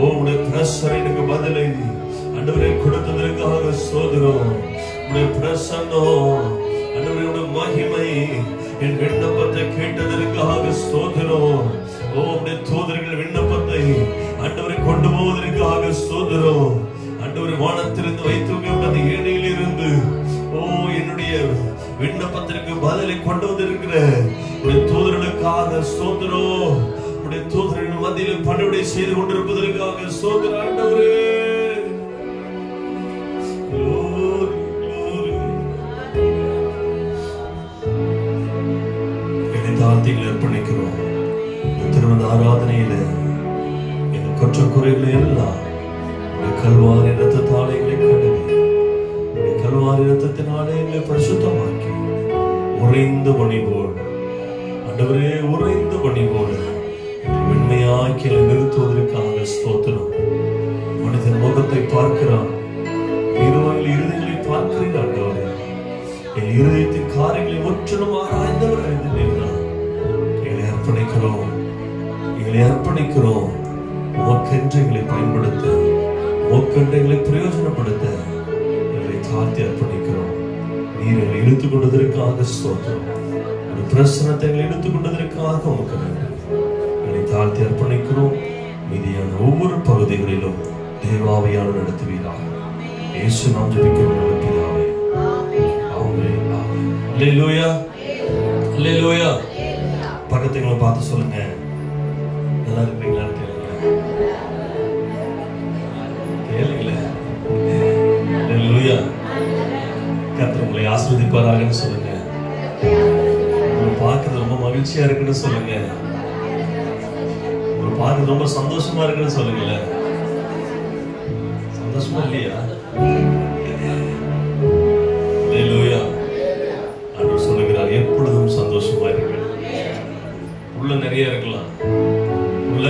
உடைய பிரசனைக்கு பதிலை ஆண்டவரே கொடுத்ததற்காக ஸ்தோத்திரம். உடைய பிரசன்னம், ஆண்டவரே மகிமை, என் விண்ணப்பத்தை கேட்டதற்காக ஸ்தோத்திரம். உடைய தூதர்கள் விண்ணப்பத்தை ஆண்டவரை கொண்டு போவதற்காக ஸ்தோத்திரம். ஆண்டவரை வானத்திலிருந்து வைத்து அந்த ஏழையில் இருந்து என்னுடைய விண்ணப்பத்திற்கு பதிலை கொண்டு வந்திருக்கிற உடைய தூதர்களுக்காக ஸ்தோத்திரம். உடைய தூதரின் மத்தியில் பணிவிடை செய்து கொண்டிருப்பதற்காக ஸ்தோத்திரம் ஆண்டவரே. தாழ்த்திகள் அர்ப்பணிக்கிறோம். திருமண ஆராதனையில எங்கள் குற்ற குறைகளை எல்லாம் கல்வாரி ரத்தத்தாலே எங்களை கழுவி, கல்வாரி ரத்தத்தினாலே எங்களை பரிசுத்தமாக்கி உறைந்த பணிவோடு ஆண்டவரே, உறைந்த பணிவோடு உண்மையாக்கி நிறுத்துவதற்காக ஸ்தோத்திரம். மனிதன் முகத்தை பார்க்கிறான், இருவர்கள் இருதயங்களை பார்க்கிறீர்கள் ஆண்டவரே. என் இருதயத்தின் காரியங்களை முற்றிலும் ஆராய்ந்தவர் அறிந்திருக்கிறார். எங்களை அர்ப்பணிக்கிறோம். உமக்கென்று எங்களை பயன்படுத்த, உமக்கென்று எங்களை பிரயோஜனப்படுத்த எங்களை தாழ்த்தி அர்ப்பணிக்கிறோம். நீர் எங்களை இழுத்துக் கொண்டதற்காக ஸ்தோத்திரம். ஒரு பிரசனத்தை எங்களை இழுத்துக் கொண்டதற்காக உமக்கு நன்றி. எங்களை தாழ்த்தி அர்ப்பணிக்கிறோம். மீதியான ஒவ்வொரு பகுதிகளிலும் தேவாவையான நடத்துவீராக. இயேசு நாம் ஜெபிக்கிறோம் பிதாவே. ஆமென். அல்லேலூயா, அல்லேலூயா. பக்கத்துங்களை பார்த்து சொல்லுங்க, நல்லா இருப்பீங்களான்னு கேளுங்களேன். அல்லேலூயா. கர்த்தர் உங்களை ஆசீர்வதிப்பாராகன்னு சொல்லுங்க. உங்களை பார்க்கறது ரொம்ப மகிழ்ச்சியா இருக்குன்னு சொல்லுங்க. உங்களை பார்க்கறது ரொம்ப சந்தோஷமா இருக்குன்னு சொல்லுங்களேன். சந்தோஷமா இல்லையா? அல்லேலூயா. ஆண்டவர் சொல்லுகிறார், எப்பொழுதும் சந்தோஷமா இருக்க. உள்ள நிறைய இருக்கலாம், உள்ள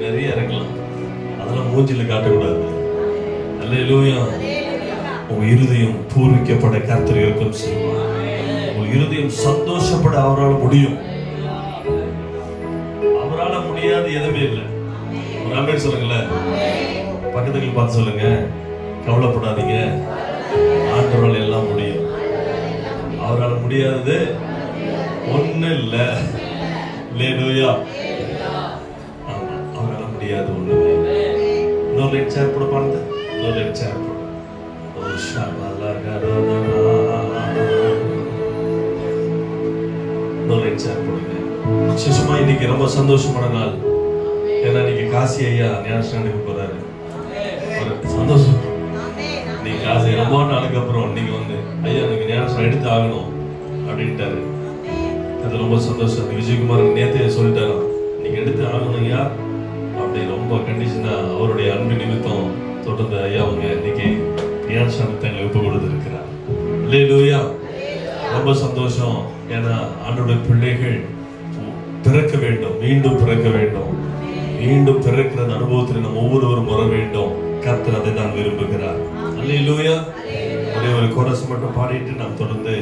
நிறைய இருக்கலாம், அதெல்லாம் மூஞ்சில காட்டக்கூடாது. அல்லேலூயா. உங்க இருதயம் பூரிக்கப்பட கர்த்தர் இருக்கும் செய்வார். உங்க இருதயம் சந்தோஷப்பட அவரால் முடியும். அவரால் முடியாது எதுவுமே இல்லை. ஒரு ஆமென் சொல்லுங்களேன். பக்கத்துல பார்த்து சொல்லுங்க, கவலைப்படாதீங்க, ஆண்டவரால் எல்லாம் முடியும். அவரால் முடியாதது ஒண்ணு இல்லை. அல்லேலூயா. ஆமா, அவரால முடியாது ஒண்ணுமே. இன்னொரு லைட் சேர் போட பாருங்க. இன்னொரு லைட் சேர் போட. ஓ ஷாபாலகரதரா. இன்னொரு லைட் சேர் போடுங்க. விசேஷமா இன்னைக்கு ரொம்ப சந்தோஷமான நாள். ஏன்னா இன்னைக்கு காசி ஐயா ஞானஸ்நானத்துக்கு போறாரு. ஒரு சந்தோஷம். நீங்க காசி ரொம்ப நாளுக்கு அப்புறம் நீங்க வந்து ஐயா எனக்கு ஞானஸ்நானம் எடுத்து ஆகணும் அப்படின்ட்டாரு. அது ரொம்ப சந்தோஷம். விஜயகுமார் நேத்தே சொல்லிட்டாரா, நீங்க எடுத்து ஆகணும்யா அப்படி ரொம்ப கண்டிஷனா அவருடைய அன்பு நிமித்தம் தொடர்ந்து ஐயா அவங்க இன்னைக்கு ஞானஸ்நானத்தை எங்களை ஒப்பு கொடுத்திருக்கிறார். அல்லேலூயா. ரொம்ப சந்தோஷம். ஏன்னா ஆண்டோட பிள்ளைகள் பிறக்க வேண்டும், மீண்டும் பிறக்க வேண்டும். மீண்டும் பிறக்கிற அனுபவத்தில் நம்ம ஒவ்வொருவரும் வர வேண்டும். கர்த்தர் அதை தான் விரும்புகிறார். அல்லேலூயா. ஒரே ஒரு கோரஸ் மட்டும் பாடிட்டு நாம் தொடர்ந்து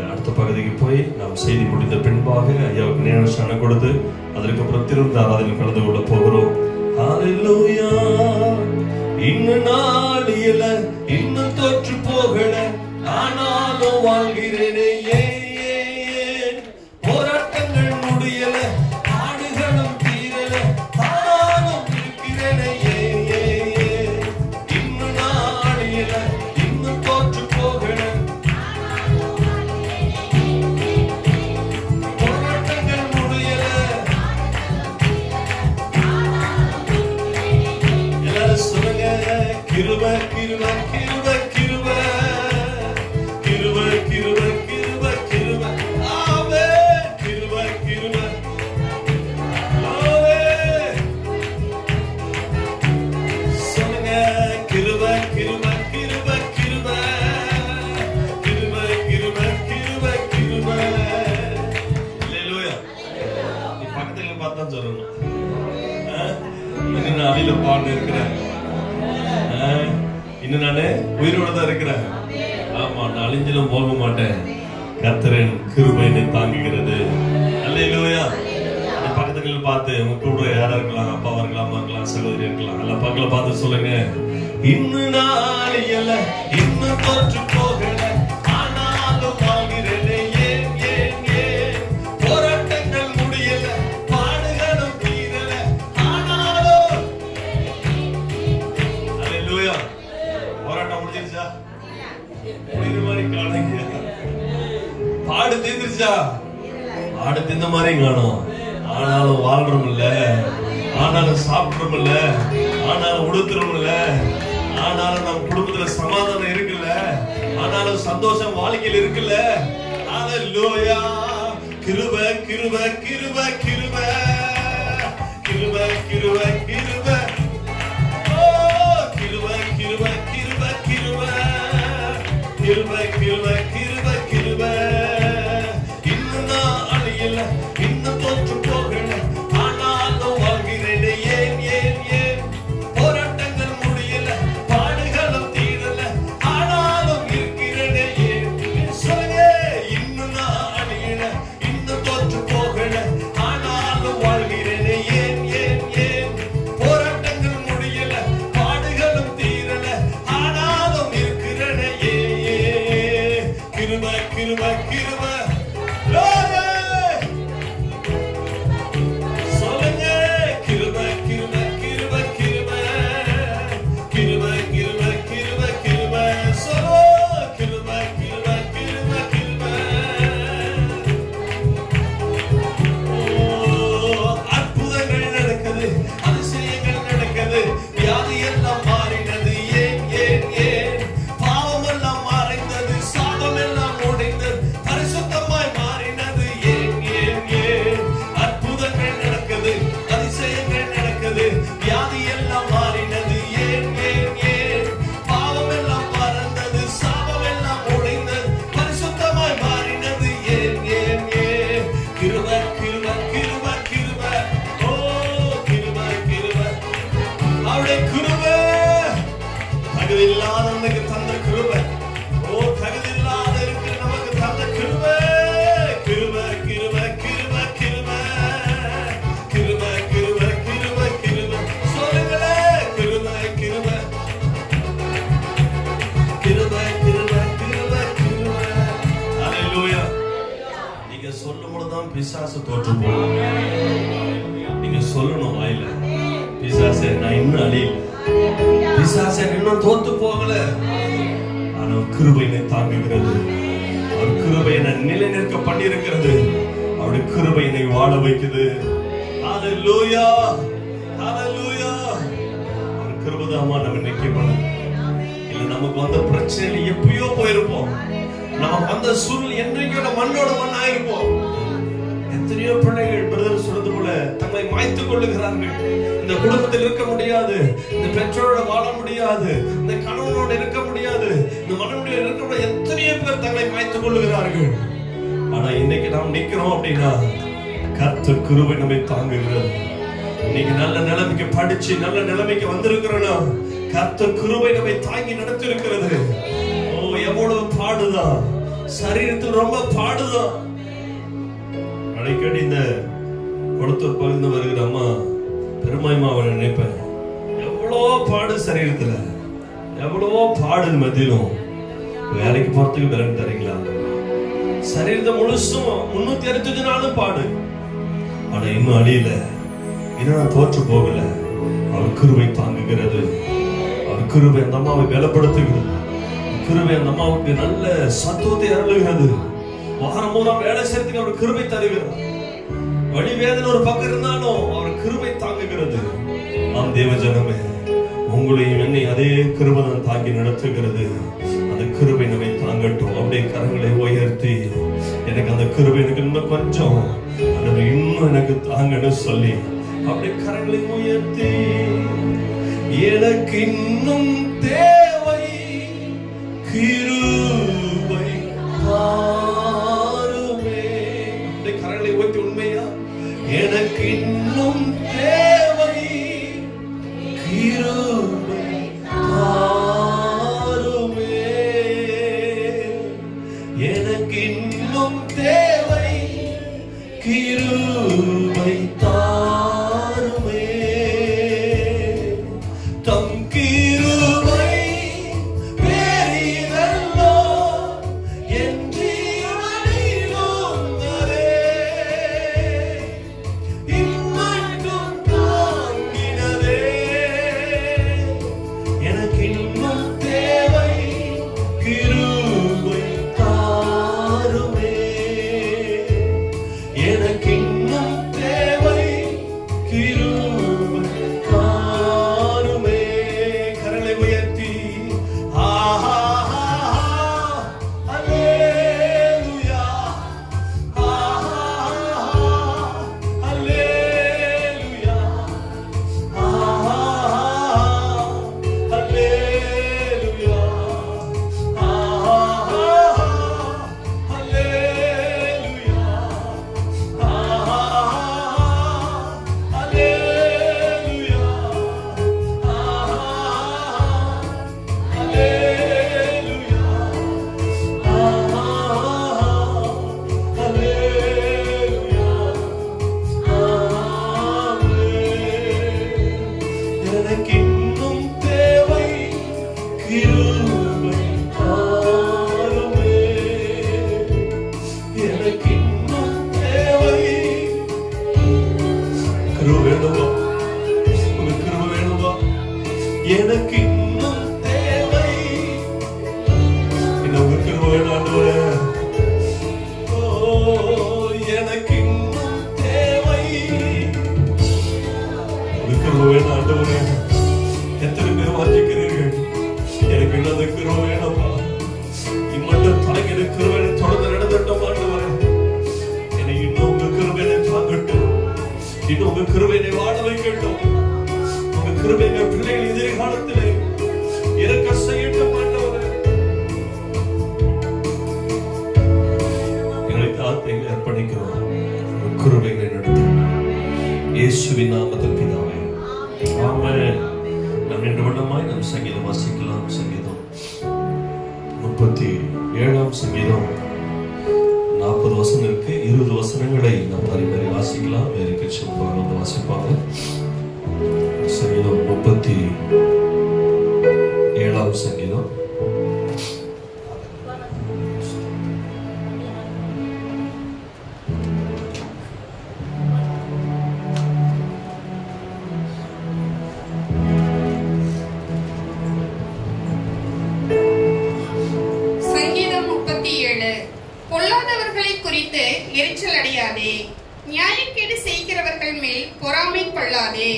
அடுத்த பகுதிக்கு போய் நாம் செய்தி முடிந்த பின்பாக ஐயாவுக்கு ஞானஸ்நானம் கொடுத்து அதற்கப்புறம் திருந்த ஆராதனையில் கலந்து கொள்ள போகிறோம். ஹல்லேலூயா. இன்னும் நாடியல, இன்னும் தோற்று போகல, ஆனாலும் வாழ்கிறேனே. போராட்டங்கள் முடியல, ஆடுகளும் தீரல, ஆனாலும் இருக்கிறேனே. இன்னும் நாடியல, இன்னும் தோற்று போகல, கிருபை கிருபை கிருபை கிருபை கிருபை கிருபை கிருபை கிருபை ஆமென். கிருபை கிருபை ஆமென். சொல்லுங்க, கிருபை கிருபை கிருபை கிருபை கிருபை கிருபை கிருபை கிருபை. அல்லேலூயா. நீ பக்கத்துல பார்த்தா சொல்லணும். இன்னும் அடியில பாடு இருக்கிறேன், இன்னும் நானு உயிரோட தான் இருக்கிறேன். ஆமா, நான் அழிஞ்சிலும் போக மாட்டேன். கர்த்தரின் கிருபை என்னை தாங்குகிறது. அல்லேலூயா. பக்கத்துல பார்த்து உங்க கூட யாரா இருக்கலாம், அப்பாவா இருக்கலாம், அம்மா இருக்கலாம், சகோதரி இருக்கலாம், எல்லா பக்கத்துல பார்த்து சொல்லுங்க, இன்னும் நான் இல்ல, இன்னும் தோற்று போகல, ஆனாலும் வாழ்கிறேனே. ஏன் ஏன் ஏன் போராட்டங்கள் முடியல, பாடுகளும் தீரல, ஆனாலும். அல்லேலூயா. போராட்டம் முடிஞ்சிருச்சா? முடிகிற மாதிரி காணுங்க. அடுத்து இந்த மாதிரி காணும். ஆனாலும் வாழ்றோம் இல்ல, ஆனாலும் சாப்பிடுறோம் இல்ல, ஆனாலும் உடுத்துறோம் இல்ல, ஆனாலும் நம்ம குடும்பத்துல சமாதானம் இருக்குல்ல, ஆனாலும் சந்தோஷம் வாழ்க்கையில் இருக்குல்ல. ஹல்லேலூயா. கிருபை கிருபை கிருபை கிருபை கிருபை கிருபை கிருபை. ஓ கிருபை கிருபை கிருபை கிருபை கிருபை கிருபை கிருபை கிருபை. இன்னும் நான் அழியல, இன்னும் தோற்று போகல, ஆனாலும் வாழ்கிறேன். ஏன் ஏன் ஏன்? போராட்டங்கள் முடியல, பாடுகளும் தீரல, ஆனாலும் இருக்கிறேன். ஏன் சொல்லுங்க. இன்னும் நான் அழியல, இன்னும் தோற்று போகல, ஆனாலும் வாழ்கிறேன். ஏன் ஏன் ஏன்? போராட்டங்கள் முடியல, பாடுகளும் தீரல, ஆனாலும் இருக்கிறேன். ஏன் கிருபை கிருபை கிருபை. சொல்லுங்க. கிருபை கிருபை கிருபை கிருபை கிருபை கிருபை கிருபை கிருபை. சொல்லு. கிருபை கிருபை கிருபை கிருபை. அற்புதங்கள் நடக்குது, அதிசயங்கள் நடக்குது, வியாதி எல்லாம் மாறினது. ஏன் ஏன் ஏன்? பாவம் எல்லாம் மறைந்தது, சாபம் எல்லாம் உடைந்தது, பரிசுத்தமாய் மாறினது. ஏன் ஏன் ஏன்? அற்புதங்கள் நடக்குது, அதிசயங்கள் நடக்குது, வியாதி எல்லாம் மாறினது. ஏன் ஏன் ஏன்? பாவம் எல்லாம் மறந்தது, சாபம் எல்லாம் உடைந்தது, பரிசுத்தமாய் மாறினது. ஏன் ஏன் ஏன்? கிருபை கிருபை கிருபை கிருபை. ஓ கிருபை கிருபை. அவருடைய கிருபை தகுதியில்லாதவனுக்கு தந்த கிருபை. ஓ தகுதியில்லாத இருக்கிற நமக்கு தந்த கிருபை. கிருபை கிருபை கிருபை கிருபை கிருபை கிருபை கிருபை கிருபை. சொல்லுங்களே. கிருபை கிருபை கிருபை கிருபை கிருபை கிருபை. ஹல்லேலூயா. நீங்க சொல்லும் பொழுதுதான் பிசாசு தோற்று போகும். நீங்க சொல்லணும் வாயில, பிசாசே நான் இன்னும் அழியல, பிசாசே இன்னும் தோத்து போகல, ஆனா கிருபை என்னை தாங்குகிறது, அவர் கிருபை என்னை நிலை நிற்க பண்ணி இருக்கிறது, அவருடைய கிருபை என்னை வாழ வைக்குது. ஹல்லேலூயா ஹல்லேலூயா. அவர் கிருபைதாமா நம்ம நிக்க பண்ணுது. இல்ல நமக்கு வந்த பிரச்சனையில எப்பயோ போயிருப்போம், நமக்கு வந்த சூழல் என்னைக்கோ மண்ணோட மண் ஆயிருப்போம். எத்தனையோ பிள்ளைகள் பிரதர் சொல்றது போல தங்களை மாய்த்துக் கொள்ளுகிறார்கள். இந்த குடும்பத்தில் இருக்க முடியாது, இந்த பெற்றோரோட வாழ முடியாது, இந்த கணவனோட இருக்க முடியாது, இந்த மனைவியோட இருக்க முடியாது. எத்தனையோ பேர் தங்களை மாய்த்துக் கொள்ளுகிறார்கள். ஆனா இன்னைக்கு நாம் நிக்கிறோம் அப்படின்னா கர்த்தர் கிருபை நம்மை தாங்குகிறது. இன்னைக்கு நல்ல நிலைமைக்கு படிச்சு நல்ல நிலைமைக்கு வந்திருக்கிறோம், கர்த்தர் கிருபை நம்மை தாங்கி நடத்தி இருக்கிறது. ஓ எவ்வளவு பாடுதான், சரீரத்தில் ரொம்ப பாடுதான். அடிக்கடி இந்த கொடுத்தூர் பகிர்ந்து வருகிற அம்மா பெருமாய்மா அவரை நினைப்பேன். எவ்வளோ பாடு சரீரத்துல, எவ்வளவோ பாடு மத்தியிலும் வேலைக்கு போறதுக்கு விலங்கு தரீங்களா? சரீரத்தை முழுசும் 365 நாளும் பாடு. ஆனா இன்னும் அழியல, இன்னும் தோற்று போகல. அவர் கிருபை தாங்குகிறது, அவர் கிருபை அந்த அம்மாவை பலப்படுத்துகிறது, கிருபை அந்த அம்மாவுக்கு நல்ல சத்துவத்தை அருளுகிறது. வாரம் மூலம் வேலை செய்யறதுக்கு அவர் கிருபை தருகிறார். வழி வேதனை ஒரு பக்கம் இருந்தாலும் அவர் கிருபை தாங்குகிறது. நாம் தேவ ஜனமே, உங்களையும் என்னை அதே கிருபை தான் தாங்கி நடத்துகிறது. அந்த கிருபை நம்மை தாங்கட்டும். அப்படியே கரங்களை உயர்த்தி, எனக்கு அந்த கிருபை எனக்கு இன்னும் கொஞ்சம் இன்னும் எனக்கு தாங்கன்னு சொல்லி அப்படியே கரங்களை உயர்த்தி, எனக்கு இன்னும் தேவை கிருபை தாருமே. அப்படியே கரங்களை உயர்த்தி உண்மையா, எனக்கு இன்னும் தேவை கிருபை தாருமே, எனக்கு இன்னும் தேவை கிருபை தாருமே. தம் கிருபை பெரிதல்லோ என் ஜீவனிலும் அதே இம்மட்டும் தாங்கினதே. எனக்கு இன்னும் தேவை கிருபை தாருமே, எனக்கு இன்னும் தேவை. இன்னும் கிருபை ஆண்டவரே, எனக்கு இன்னும் தேவை. கிருபை ஆண்டவரே, எத்தனை பேர் வாஞ்சிக்கிறீர்கள்? எனக்கு இல்லாத கிருபை வேணப்பா, இம்மட்டும் தலைக்கிற கிருபை தொடர்ந்து நடந்துட்டோம் ஆண்டவரே. என்னை இன்னும் உங்க கிருபையை தாங்கட்டும், இன்னும் உங்க கிருபையை வாழ வைக்கட்டும். உங்க கிருபை எங்க பிள்ளைகள் எதிர்காலத்திலே இறக்க செய்யட்டும் ஆண்டவரே. எங்களை தாத்தை அர்ப்பணிக்கிறோம், கிருபைகளை நடத்தும் இயேசுவின் நாமத்தில் பிதாவே, ஆமென். நாம் நின்று வண்ணமாய் நம் சங்கீதம் வாசிக்கலாம். சங்கீதம் 37 சங்கீதம் 40 வசனம் இருக்கு. 20 வசனங்களை நாம் அறிவரை வாசிக்கலாம். வேறு கட்சிப்பாங்க வாசிப்பாங்க. சங்கீதம் 37 சங்கீதம். சங்கீதம் 37. பொல்லாதவர்களை குறித்து எரிச்சல் அடையாதே, நியாயக்கேடு செய்கிறவர்கள் மேல் பொறாமை கொள்ளாதே.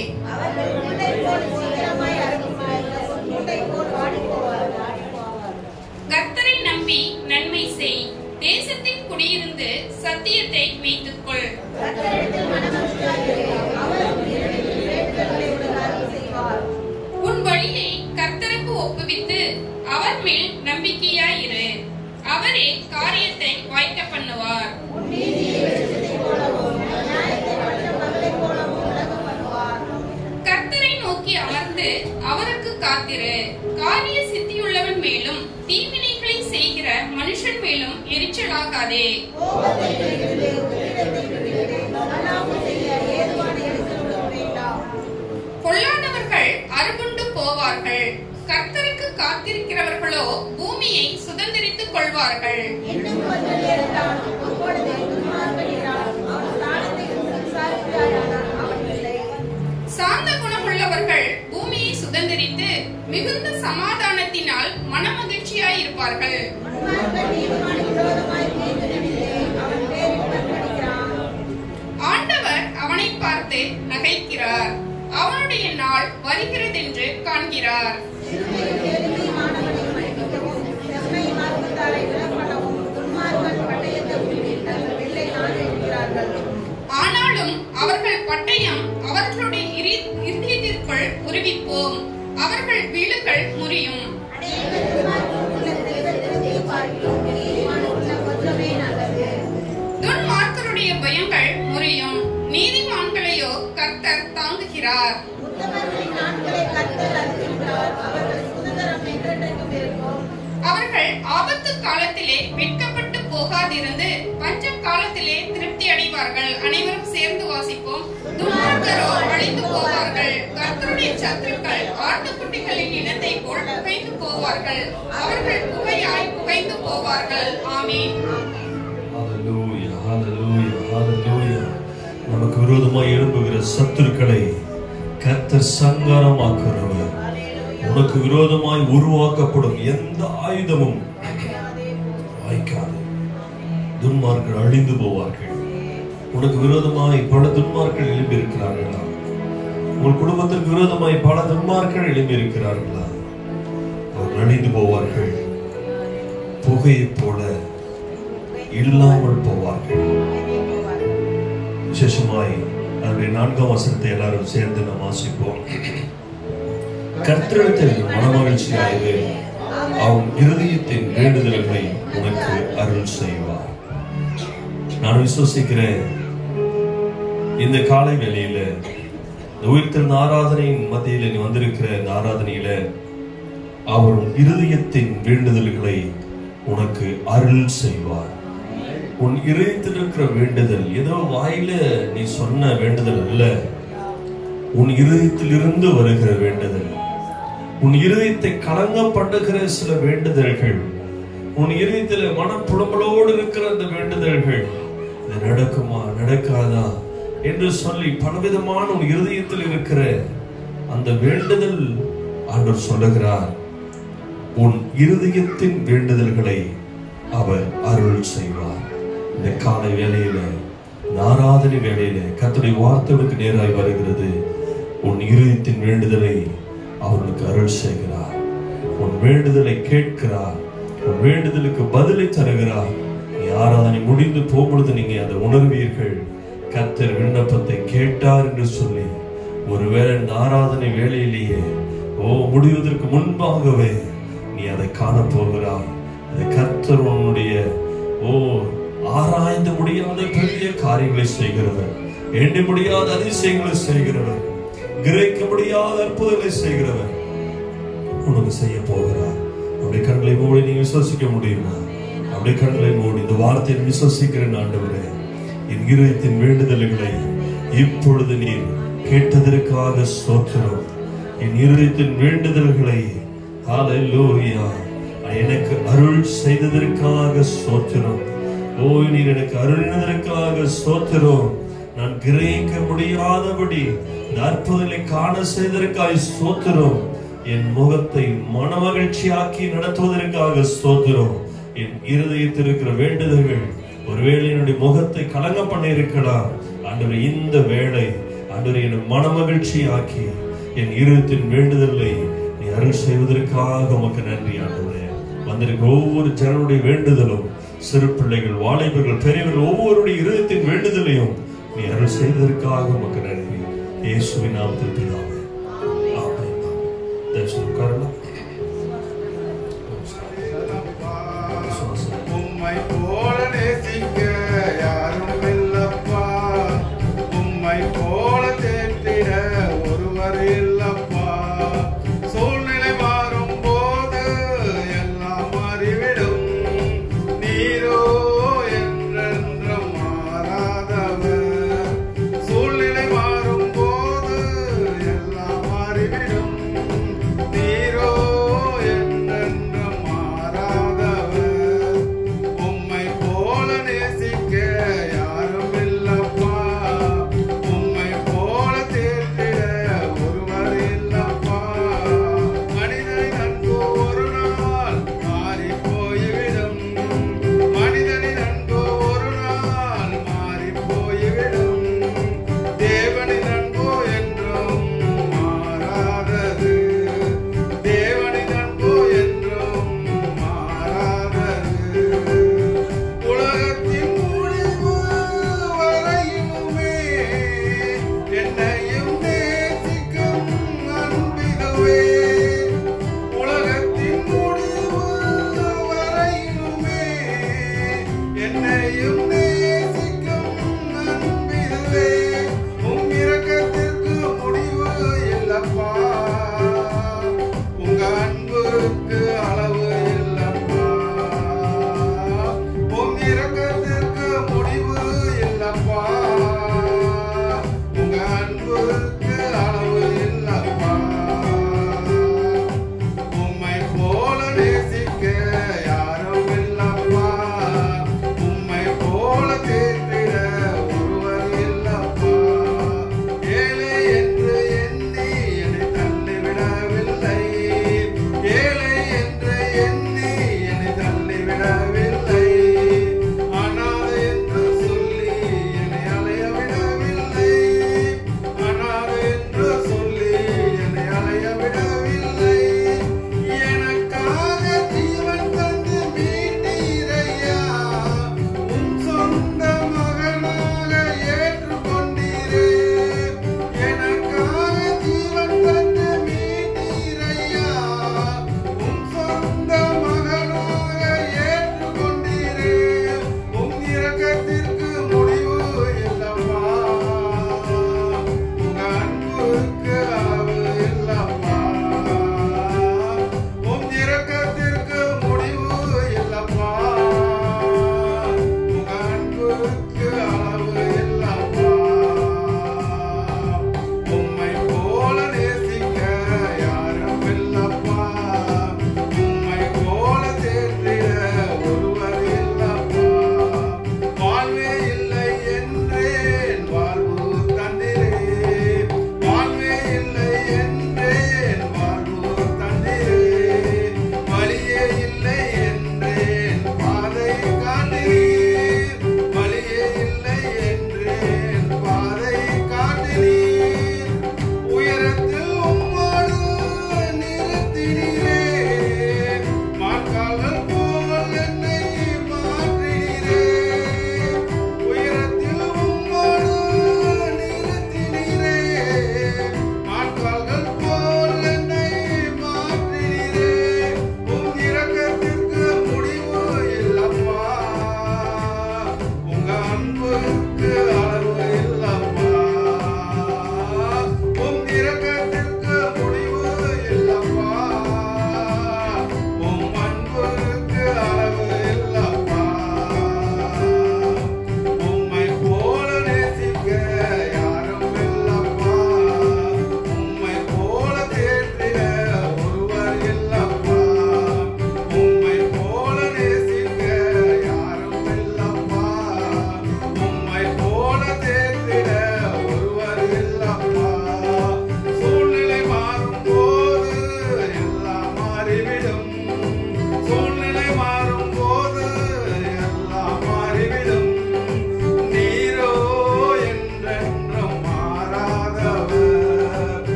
கர்த்தரை நம்பி நன்மை செய், தேசத்தில் குடியிருந்து சத்தியத்தை வைத்துக்கொள். உன் வழியை கர்த்தருக்கு ஒப்புவித்து அவர் மேல் நம்பிக்கையாயிரு, அவரே காரியத்தை வாய்க்க பண்ணுவார். கர்த்தரை நோக்கி அமர்ந்து அவருக்கு காத்திரு, காரிய சித்தியுள்ளவன் மேலும் தீவினைகளை செய்கிற மனுஷன் மேலும் எரிச்சலாகாதே. பொல்லாதவர்கள் அறுகுண்டு போவார்கள், கர்த்தருக்கு காத்திருக்கிறவர்களோ பூமியை சுதந்திரித்துக் கொள்வார்கள். சாந்த குணமுள்ளவர்கள் பூமியை சுதந்திரித்து மிகுந்த சமாதானத்தினால் மனமகிழ்ச்சியாயிருப்பார்கள். ஆண்டவர் அவனை பார்த்து நகைக்கிறார், அவனுடைய நாள் வருகிறதென்று காண்கிறார். ஆனாலும் அவர்கள் பட்டயம் அவர்களுடைய இருதயத்திற்குள் உருவிப்போம், அவர்கள் வீடுகள் முறியும். துன்மார்க்கருடைய பயங்கள் முறியும், நீதிமான்களையோ கர்த்தர் தாங்குகிறார். அவர்கள் ஆபத்து காலத்திலே வெட்கப்பட்டு போகாதிருந்து பஞ்ச காலத்திலே திருப்தி அடைவார்கள். அனைவரும் சேர்ந்து வாசிப்போம். துன்மார்க்கரோ அழிந்து போவார்கள், கர்த்தருடைய சத்துருக்கள் ஆட்டுக்குட்டிகளின் இனத்தை போல் புகைந்து போவார்கள், அவர்கள் புகையாய் புகைந்து போவார்கள். ஆமென். ஹல்லேலூயா, ஹல்லேலூயா, ஹல்லேலூயா. நமக்கு விரோதமாய் எழும்புகிற சத்துருக்களை கர்த்தர் சங்காரமாக்குகிறவர். உனக்கு விரோதமாய் உருவாக்கப்படும் எந்த ஆயுதமும் வாய்க்காது. துன்மார்கள் அழிந்து போவார்கள். உனக்கு விரோதமாய் பல துன்மார்கள் எழும்பி இருக்கிறார்களா? உங்கள் குடும்பத்திற்கு விரோதமாய் பல துன்மார்கள் எழும்பி இருக்கிறார்களா? அவர்கள் அழிந்து போவார்கள், புகையை போல இல்லாமல் போவார்கள். விசேஷமாய் அதனுடைய 4ஆம் வசனத்தை எல்லாரும் சேர்ந்து நாம் வாசிப்போம். கர்த்தரிடத்தில் மனமகிழ்ச்சியாயிரு, அவன் இருதயத்தின் வேண்டுதல்களை உனக்கு அருள் செய்வார். நான் விசுவசிக்கிறேன், இந்த காலை வேளையில உயிர்த்தெழுந்த ஆராதனையின் மத்தியில நீ வந்திருக்கிற இந்த ஆராதனையில அவர் இருதயத்தின் வேண்டுதல்களை உனக்கு அருள் செய்வார். உன் இருதயத்தில் இருக்கிற வேண்டுதல் ஏதோ வாயில நீ சொன்ன வேண்டுதல் அல்ல, உன் இருதயத்தில் இருந்து வருகிற வேண்டுதல், உன் இருதயத்தை கலங்கப்படுகிற சில வேண்டுதல்கள், உன் இருதயத்தில் மனப்புலம்பலோடு இருக்கிற அந்த வேண்டுதல்கள், இது நடக்குமா நடக்காதா என்று சொல்லி பலவிதமான உன் இருதயத்தில் இருக்கிற அந்த வேண்டுதல் ஆண்டவர் சொல்லுகிறார், உன் இருதயத்தின் வேண்டுதல்களை அவர் அருள் செய்வார். இந்த காலை வேளையில, ஆராதனை வேளையில கர்த்தருடைய வார்த்தைகளுக்கு நேராய் வருகிறது. உன் இருதயத்தின் வேண்டுதலை அவர்களுக்கு அருள் செய்கிறார். உன் வேண்டுதலை கேட்கிறார். உன் வேண்டுதலுக்கு பதிலை தருகிறார். நீ ஆராதனை முடிந்து போகும்பொழுது நீங்க அதை உணர்வீர்கள். கர்த்தர் விண்ணப்பத்தை கேட்டார் என்று சொல்லி, ஒருவேளை இந்த ஆராதனை வேளையிலேயே முடிவதற்கு முன்பாகவே நீ அதை காணப்போகிறாய். அதை கர்த்தர் உன்னுடைய ஆராய்ந்து முடியாத பெரிய காரியங்களை செய்கிறவர், எண்ண முடியாத அதிசயங்களை செய்கிறவர், கிரகிக்க முடியாத அற்புதங்களை செய்கிறவர் உனக்கு செய்ய போகிறார். அப்படி கண்களை மூடி நீ விசுவசிக்க முடியுமா? அப்படி கண்களை மூடி இந்த வார்த்தையை விசுவசிக்கிறேன். ஆண்டவரே, என் இருதயத்தின் வேண்டுதல்களை இப்பொழுது நீர் கேட்டதற்காக ஸ்தோத்திரம். என் இருதயத்தின் வேண்டுதல்களை ஹல்லேலூயா எனக்கு அருள் செய்ததற்காக ஸ்தோத்திரம். நீர் எனக்கு அருளினதற்காக ஸ்தோத்திரம். நான் கிரகிக்க முடியாதபடி இந்த அற்புதங்களை காண செய்ததற்காக ஸ்தோத்திரம். என் முகத்தை மனமகிழ்ச்சியாக்கி நடத்துவதற்காக ஸ்தோத்திரம். என் இருதயத்தில் இருக்கிற வேண்டுதல்கள் ஒருவேளை என்னுடைய முகத்தை கலங்க பண்ண இருக்கலாம். ஆண்டவரே, இந்த வேளை ஆண்டவரே என்னை மனமகிழ்ச்சி ஆக்கி என் இருதயத்தின் வேண்டுதலை நீ அருள் செய்வதற்காக உமக்கு நன்றி. ஆண்டவரே, வந்திருக்கிற ஒவ்வொரு ஜனனுடைய வேண்டுதலும், சிறு பிள்ளைகள், வாலிபர்கள், பெரியவர்கள் ஒவ்வொருடைய இருதயத்தின் வேண்டுதலையும் நீ அருள் செய்வதற்காக உமக்கு நன்றி. இயேசுவின் நாமத்தில் பிதாவே, ஆமென். உம்மை போல நேசிக்க யாரும் இல்லப்பா, உம்மை போல தேற்றிட ஒருவர் இல்லப்பா. சூழ்நிலை மாறும் போது எல்லாம் மாறிவிடும், நீரோ என்றென்றும் மாறாதவர். சூழ்நிலை மாறும் போது எல்லாம் மாறிவிடும்,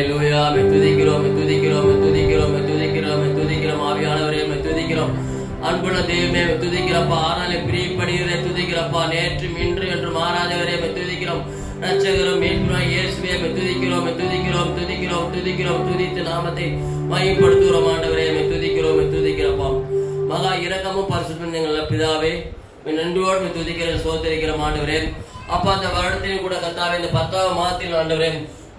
அல்லேலூயா. துதிக்கிறோம் துதிக்கிறோம் துதிக்கிறோம் துதிக்கிறோம் துதிக்கிறோம். ஆவியானவரே துதிக்கிறோம். அன்புள்ள தெய்வமே துதிக்கிறப்பா. ஆனாலே பிரியப்படுகிறே துதிக்கிறப்பா. நேற்றும் இன்று என்று மாறாதவரே துதிக்கிறோம். ரட்சகரும் மீட்பும் இயேசுவே துதிக்கிறோம் துதிக்கிறோம் துதிக்கிறோம் துதிக்கிறோம். துதித்து நாமத்தை மகிமைப்படுத்துகிறோம் ஆண்டவரே துதிக்கிறோம் துதிக்கிறப்பா. மகா இரக்கமும் பரிசுத்தமும் பிதாவே நன்றியோடு துதிக்கிற சோதரிக்கிற ஆண்டவரே. அப்பா அந்த வருடத்திலும் கூட கர்த்தாவே இந்த 10ஆம் மாதத்தில் ஆண்டவரே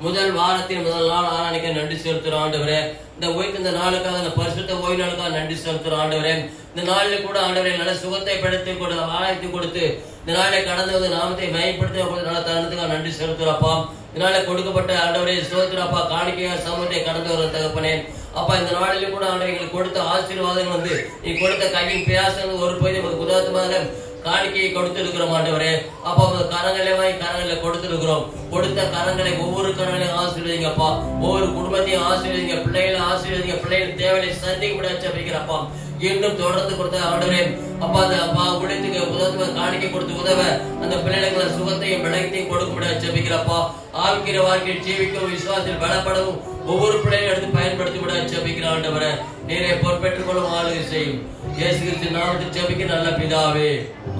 முதல் வாரத்தின் முதல் நாள் ஆராணிக்க நன்றி செலுத்துறோம் ஆண்டவரே. இந்த ஓய்வு இந்த நாளுக்காக இந்த பரிசுத்த ஓய்வு நாளுக்காக நன்றி செலுத்துறோம் ஆண்டவரே. இந்த நாளில் கூட ஆண்டவரே நல்ல சுகத்தை படுத்தி கொடுத்து ஆராய்ச்சி கொடுத்து இந்த நாளை கடந்து வந்து நாமத்தை மயப்படுத்தி நல்ல தருணத்துக்காக நன்றி செலுத்துறப்பா. இதனால கொடுக்கப்பட்ட ஆண்டவரே சோதரப்பா காணிக்கையாக சமூகத்தை கடந்து வர தகப்பனே. அப்பா இந்த நாளிலும் கூட ஆண்டவரை எங்களுக்கு கொடுத்த ஆசீர்வாதம் வந்து நீ கொடுத்த கையின் பிரயாசம் ஒரு பகுதி உதாரணமாக காணிக்கையை கொடுத்திருக்கிறோம் ஆண்டவரே. அப்பா கரங்களை கரங்களை கொடுத்திருக்கிறோம். கொடுத்த கரங்களை ஒவ்வொரு கரங்களையும் ஆசீர்வதிங்கப்பா. ஒவ்வொரு குடும்பத்தையும் ஆசீர்வதிங்க. பிள்ளைகளை ஆசீர்வதிங்க. பிள்ளைகள் தேவையை சந்திக்க முடியாது அப்படிங்கிறப்பா. இன்னும் தொடர்ந்து கொடுத்த ஆண்டவரே அப்பா அந்த அப்பா உழைத்துக்கு உதவ காணிக்கை கொடுத்து உதவ அந்த பிள்ளைகளை சுகத்தையும் விளக்கத்தையும் கொடுக்க முடியாது ஜெபிக்கிறப்பா. ஆவிக்கிற வாழ்க்கையில் ஜீவிக்கவும் விசுவாசத்தில் பலப்படவும் ஒவ்வொரு பிள்ளையும் எடுத்து பயன்படுத்தி விட ஜெபிக்கிற ஆண்டவரை நீரே பொறுப்பேற்றுக் கொள்ளும் ஆளுகை செய்யும். இயேசு கிறிஸ்து நாமத்தில் ஜெபிக்க நல்ல பிதாவே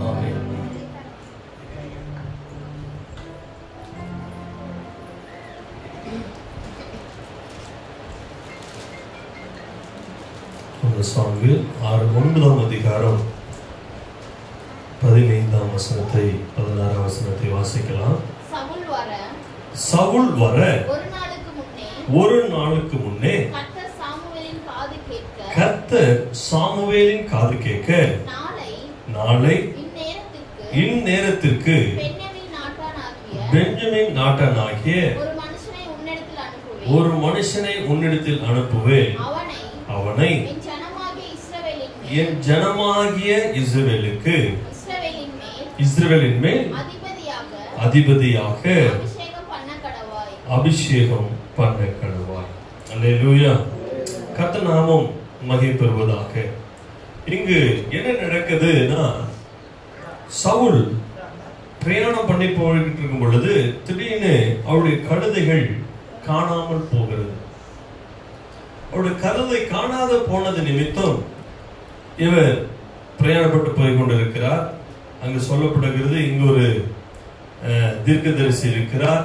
ஆமென். சாமுவேல் 9ஆம் அதிகாரம் 15ஆம் வசனத்தை 16ஆம் வசனத்தை வாசிக்கலாம். சவுல் வர ஒரு நாளுக்கு முன்னே கர்த்தர் சாமுவேலின் காது கேட்க நாளை இந்நேரத்திற்கு பென்யமீன் நாட்டானாகிய ஒரு மனுஷனை உன்னிடத்தில் அனுப்புவேன். அவனை என் ஜனமாகிய இஸ்ரவேலின் மேல் அதிபதியாக அபிஷேகம் பண்ண கடவாய். அல்லேலூயா. கர்த்தர் நாமம் மகிமை பெறுவதாக. இங்கு என்ன நடக்குதுன்னா சவுல் பிரயாணம் பண்ணி போய்கிட்டு இருக்கும் பொழுது திடீர்னு அவருடைய கழுதைகள் காணாமல் போகிறது. அவருடைய கழுதை காணாத போனது நிமித்தம் இவர் பிரயாணப்பட்டு போய் கொண்டிருக்கிறார். அங்கு சொல்லப்படுகிறது இங்கு ஒரு தீர்க்கதரிசி இருக்கிறார்.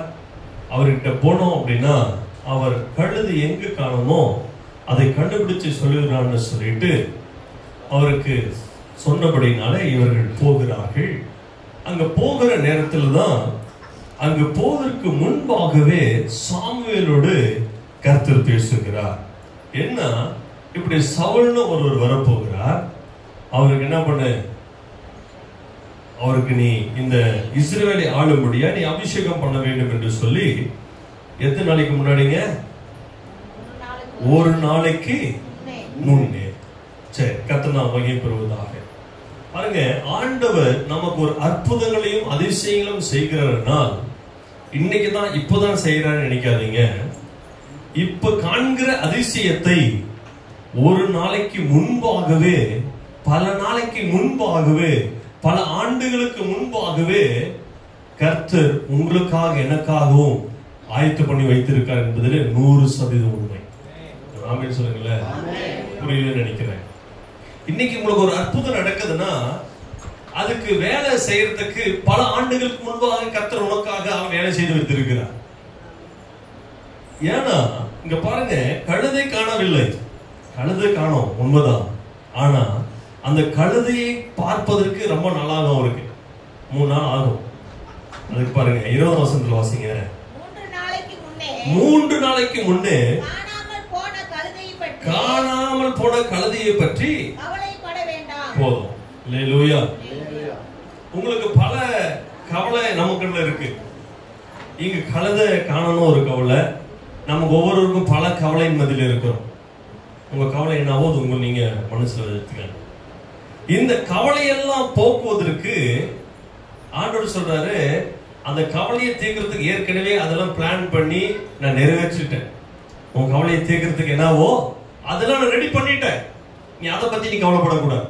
அவர்கிட்ட போனோம் அப்படின்னா அவர் கழுது எங்கு காணுமோ அதை கண்டுபிடிச்சு சொல்லுகிறான்னு சொல்லிட்டு அவருக்கு சொன்னபடினால இவர்கள் போகிறார்கள். அங்க போகிற நேரத்தில் தான் அங்கு போவதற்கு முன்பாகவே சாமுவேலோடு கர்த்தர் பேசுகிறார். என்ன இப்படி சவுல்னு ஒருவர் வரப்போகிறார். அவருக்கு என்ன பண்ண, அவருக்கு நீ இந்த இஸ்ரவேலை ஆளும்படியா நீ அபிஷேகம் பண்ண வேண்டும் என்று சொல்லி எத்தனை நாளைக்கு முன்னாடிங்க? ஒரு நாளைக்கு முன்னே. சரி, கர்த்தர் நாம் மகிமை பெறுவதாக. பாருங்க, ஆண்டவர் நமக்கு ஒரு அற்புதங்களையும் அதிசயங்களும் செய்கிறார்னால் இன்னைக்குதான் இப்பதான் செய்யறான்னு நினைக்காதீங்க. இப்ப காண்கிற அதிசயத்தை ஒரு நாளைக்கு முன்பாகவே, பல நாளைக்கு முன்பாகவே, பல ஆண்டுகளுக்கு முன்பாகவே கர்த்தர் உங்களுக்காக எனக்காகவும் ஆயத்து பண்ணி வைத்திருக்கார் என்பதில் 100% உண்மை. ஆமென் சொல்லுங்களேன். புரியல நினைக்கிறேன். இன்னைக்கு உங்களுக்கு ஒரு அற்புதம் நடக்குதுன்னா அதுக்கு வேலை செய்யறதுக்கு பல ஆண்டுகளுக்கு முன்பாக கர்த்தர் உனக்காக அவன் வேலை செய்து வைத்திருக்கிறார். ஏன்னா இங்க பாருங்க, கழுதை காணவில்லை. கழுதை காணோம் உண்மைதான். ஆனா அந்த கழுதையை பார்ப்பதற்கு ரொம்ப நாளாகும். அவருக்கு 3 நாள் ஆகும். அதுக்கு பாருங்க 20 வசனத்துல வாசிங்க. 3 நாளைக்கு முன்னே காணாமல் போன கழுதையை பற்றி போதும். அல்லேலூயா. உங்களுக்கு பல கவலை நமக்குள்ள இருக்கு. இங்க கழுதை காணணும் ஒரு கவலை, நமக்கு ஒவ்வொருவருக்கும் பல கவலையின் மத்தியில் இருக்கிறோம். உங்க கவலை என்னவோ அது உங்க நீங்க மனசுல வச்சுக்கணும். இந்த கவலையெல்லாம் போக்குவதற்கு ஆண்டவர் சொல்றாரு, அந்த கவலையை தீர்க்கிறதுக்கு ஏற்கனவே அதெல்லாம் பிளான் பண்ணி நான் நிறைவேற்றிட்டேன். உன் கவலையை தீர்க்கிறதுக்கு என்னவோ அதெல்லாம் நான் ரெடி பண்ணிட்டேன். நீ அதை பத்தி நீ கவலைப்படக்கூடாது.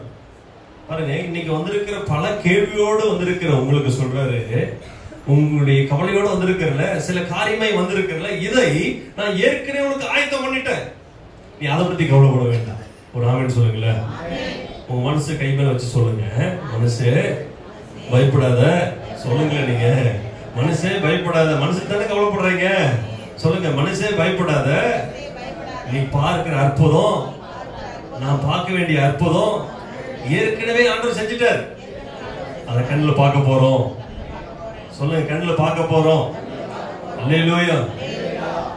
பாருங்க, இன்னைக்கு வந்திருக்கிற பல கேள்வியோடு வந்திருக்கிற உங்களுக்கு சொல்றாரு, உங்களுடைய கவலையோட வந்திருக்கிறல, சில காரியமாய் வந்திருக்கிறல, இதை நான் ஏற்கனவே உனக்கு ஆயத்தம் பண்ணிட்டேன், நீ அதை பத்தி கவலைப்பட வேண்டாம். ஒரு ஆமென் சொல்லுங்களேன். உங்க மனசு கை மேல வச்சு சொல்லுங்க, மனசு பயப்படாத. சொல்லுங்களேன், நீங்க மனசே பயப்படாத. மனசுக்கு தானே கவலைப்படுறீங்க. சொல்லுங்க, மனசே பயப்படாத. நீ பார்க்கிற அற்புதம், நான் பார்க்க வேண்டிய அற்புதம் ஏற்கனவே ஆண்டவர் செஞ்சுட்டார். அத கண்ணுல பார்க்க போறோம். சொல்லுங்க, கண்ணுல பார்க்க போறோம். அல்லேலூயா.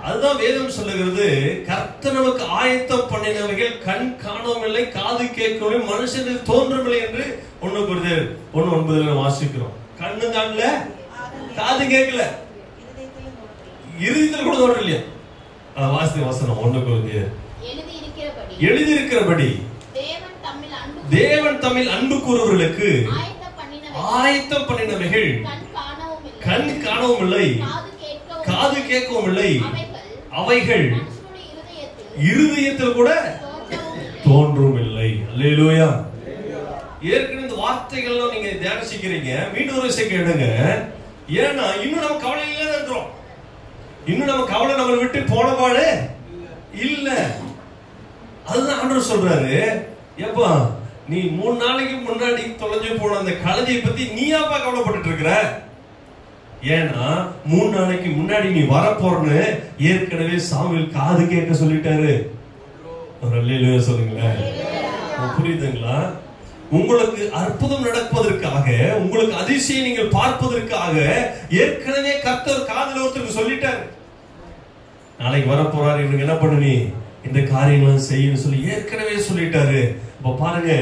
அதுதான் வேதம் சொல்லுகிறது, கர்த்தர் நமக்கு ஆயத்தம் பண்ணினவைகள் கண் காணவும் இல்லை, காது கேட்கவும் மனுஷனுக்கு தோன்றவில்லை என்று 1:9 வாசிக்கிறோம். கண்ணு காணல, காது கேட்கல, இருதயத்தில் கூட தோன்ற இல்லையா? வாசித்த வசனம் 1 எழுதியிருக்கிறபடி தேவன் தம்மில் அன்பு கூறுவர்களுக்கு ஆயத்தம் பண்ணினவைகள் கண் காணவும் இல்லை, காது கேட்கவும் இல்லை, அவைகள் இருதயத்தில் கூட தோன்றும் இல்லை. அல்லேலூயா. ஏற்கனவே இந்த வார்த்தைகள் நீங்க தியானிக்கிறீங்க, மீண்டும் ஒரு விஷயம் கேளுங்க. ஏன்னா இன்னும் நம்ம கவலையில இருக்கிறோம். இன்னும் நம்ம கவலை நம்மளை விட்டு போனபாடு இல்ல. அதுதான் ஆண்டவர் சொல்றாரு, எப்பா நீ 3 நாளைக்கு முன்னாடி தொலைஞ்சு போன அந்த கழுதையை பத்தி நீயாப்பா கவலைப்பட்டு இருக்கிற? ஏன்னா 3 நாளைக்கு முன்னாடி நீ வரப்போறன்னு ஏற்கனவே சாமுவேல் காது கேட்க சொல்லிட்டாரு. அல்லேலூயா சொல்லுங்களேன். புரியுதுங்களா? உங்களுக்கு அற்புதம் நடப்பதற்காக, உங்களுக்கு அதிசயம் நீங்கள் பார்ப்பதற்காக ஏற்கனவே கர்த்தர் காதுல ஒருத்தருக்கு சொல்லிட்டாரு, நாளைக்கு வரப்போறாரு, இவனுக்கு என்ன பண்ணு, நீ இந்த காரியங்களும் செய்யணும் சொல்லி ஏற்கனவே சொல்லிட்டாரு. இப்ப பாருங்க,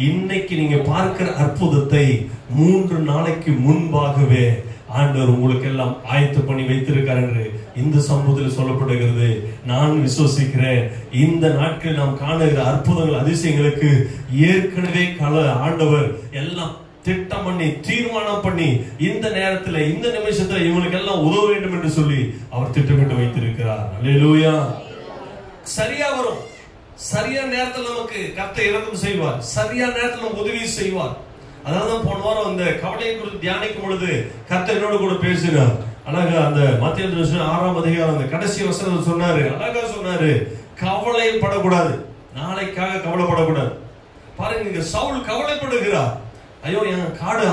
இன்னைக்கு நீங்க பார்க்கிற அற்புதத்தை 3 நாளைக்கு முன்பாகவே ஆண்டவர் உங்களுக்கு எல்லாம் ஆயத்தம் பண்ணி வைத்திருக்கார் என்று இந்த சம்பவத்தில் சொல்லப்படுகிறது. நான் விசுவசிக்கிறேன், இந்த நாட்கள் நாம் காணுகிற அற்புதங்கள் அதிசயங்களுக்கு ஏற்கனவே ஆண்டவர் எல்லாம் திட்டம் பண்ணி தீர்மானம் பண்ணி இந்த நேரத்தில் இந்த நிமிஷத்துல இவங்களுக்கு எல்லாம் உதவ வேண்டும் என்று சொல்லி அவர் திட்டமிட்டு வைத்திருக்கிறார். அல்லேலூயா. சரியா வரும், சரியான நேரத்தில் நமக்கு கர்த்தர் இரக்கம் செய்வார், சரியான நேரத்தில் நமக்கு உதவி செய்வார். அதான் போன வாரம் அந்த கவலையை குறித்து தியானிக்கும் பொழுது கர்த்தர் என்னோட கூட பேசினார். அழகா அந்த மத்திய 6ஆம் அதிகாரம் அந்த கடைசி வசனம் சொன்னாரு, அழகா சொன்னாரு, கவலைப்படக்கூடாது, நாளைக்காக கவலைப்படக்கூடாது. பாருங்க, இங்க சவுல் கவலைப்படுகிறார். ஐயோ, என்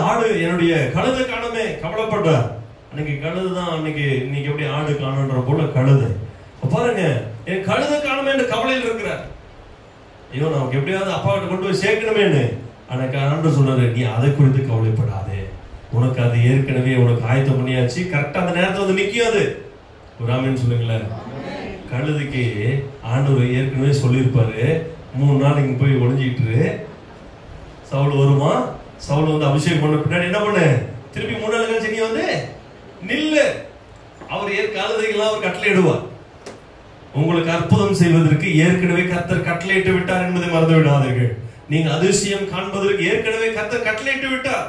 ஆடு என்னுடைய கழுதை காணமே கவலைப்படுறார். அன்னைக்கு கழுதுதான், இன்னைக்கு எப்படி ஆடு காணுன்ற போல கழுதை. பாருங்க, என் கழுதை காணமே என்று கவலையில் இருக்கிறார். ஐயோ, நமக்கு எப்படியாவது அப்பா கிட்ட கொண்டு போய் சேர்க்கணுமேன்னு. அன்னைக்கு ஆண்டு சொல்றாரு, நீ அதை குறித்து கவலைப்படாதே, உனக்கு அது ஏற்கனவே உனக்கு ஆயத்தம் பண்ணியாச்சு, கரெக்டா அந்த நேரத்தில் வந்து நிக்கும். அது ஒரு ஆமென் சொல்லுங்களேன். கழுதைக்கு ஆண்டவர் ஏற்கனவே சொல்லியிருப்பாரு, 3 நாள் இங்க போய் ஒளிஞ்சிட்டு சவுல் வருமா, சவுல் வந்து அபிஷேகம் பண்ண பின்னாடி என்ன பண்ண, திருப்பி 3 நாள் கழிச்சு நீ வந்து நில்லு. அவர் கழுதைகள்லாம் அவர் கட்டளையிடுவார். உங்களுக்கு அற்புதம் செய்வதற்கு ஏற்கனவே கர்த்தர் கட்டளையிட்டு விட்டார் என்பதை மறந்து விடாதீர்கள். நீங்க அதிசயம் காண்பதற்கு ஏற்கனவே கர்த்தர் கட்டளையிட்டு விட்டார்.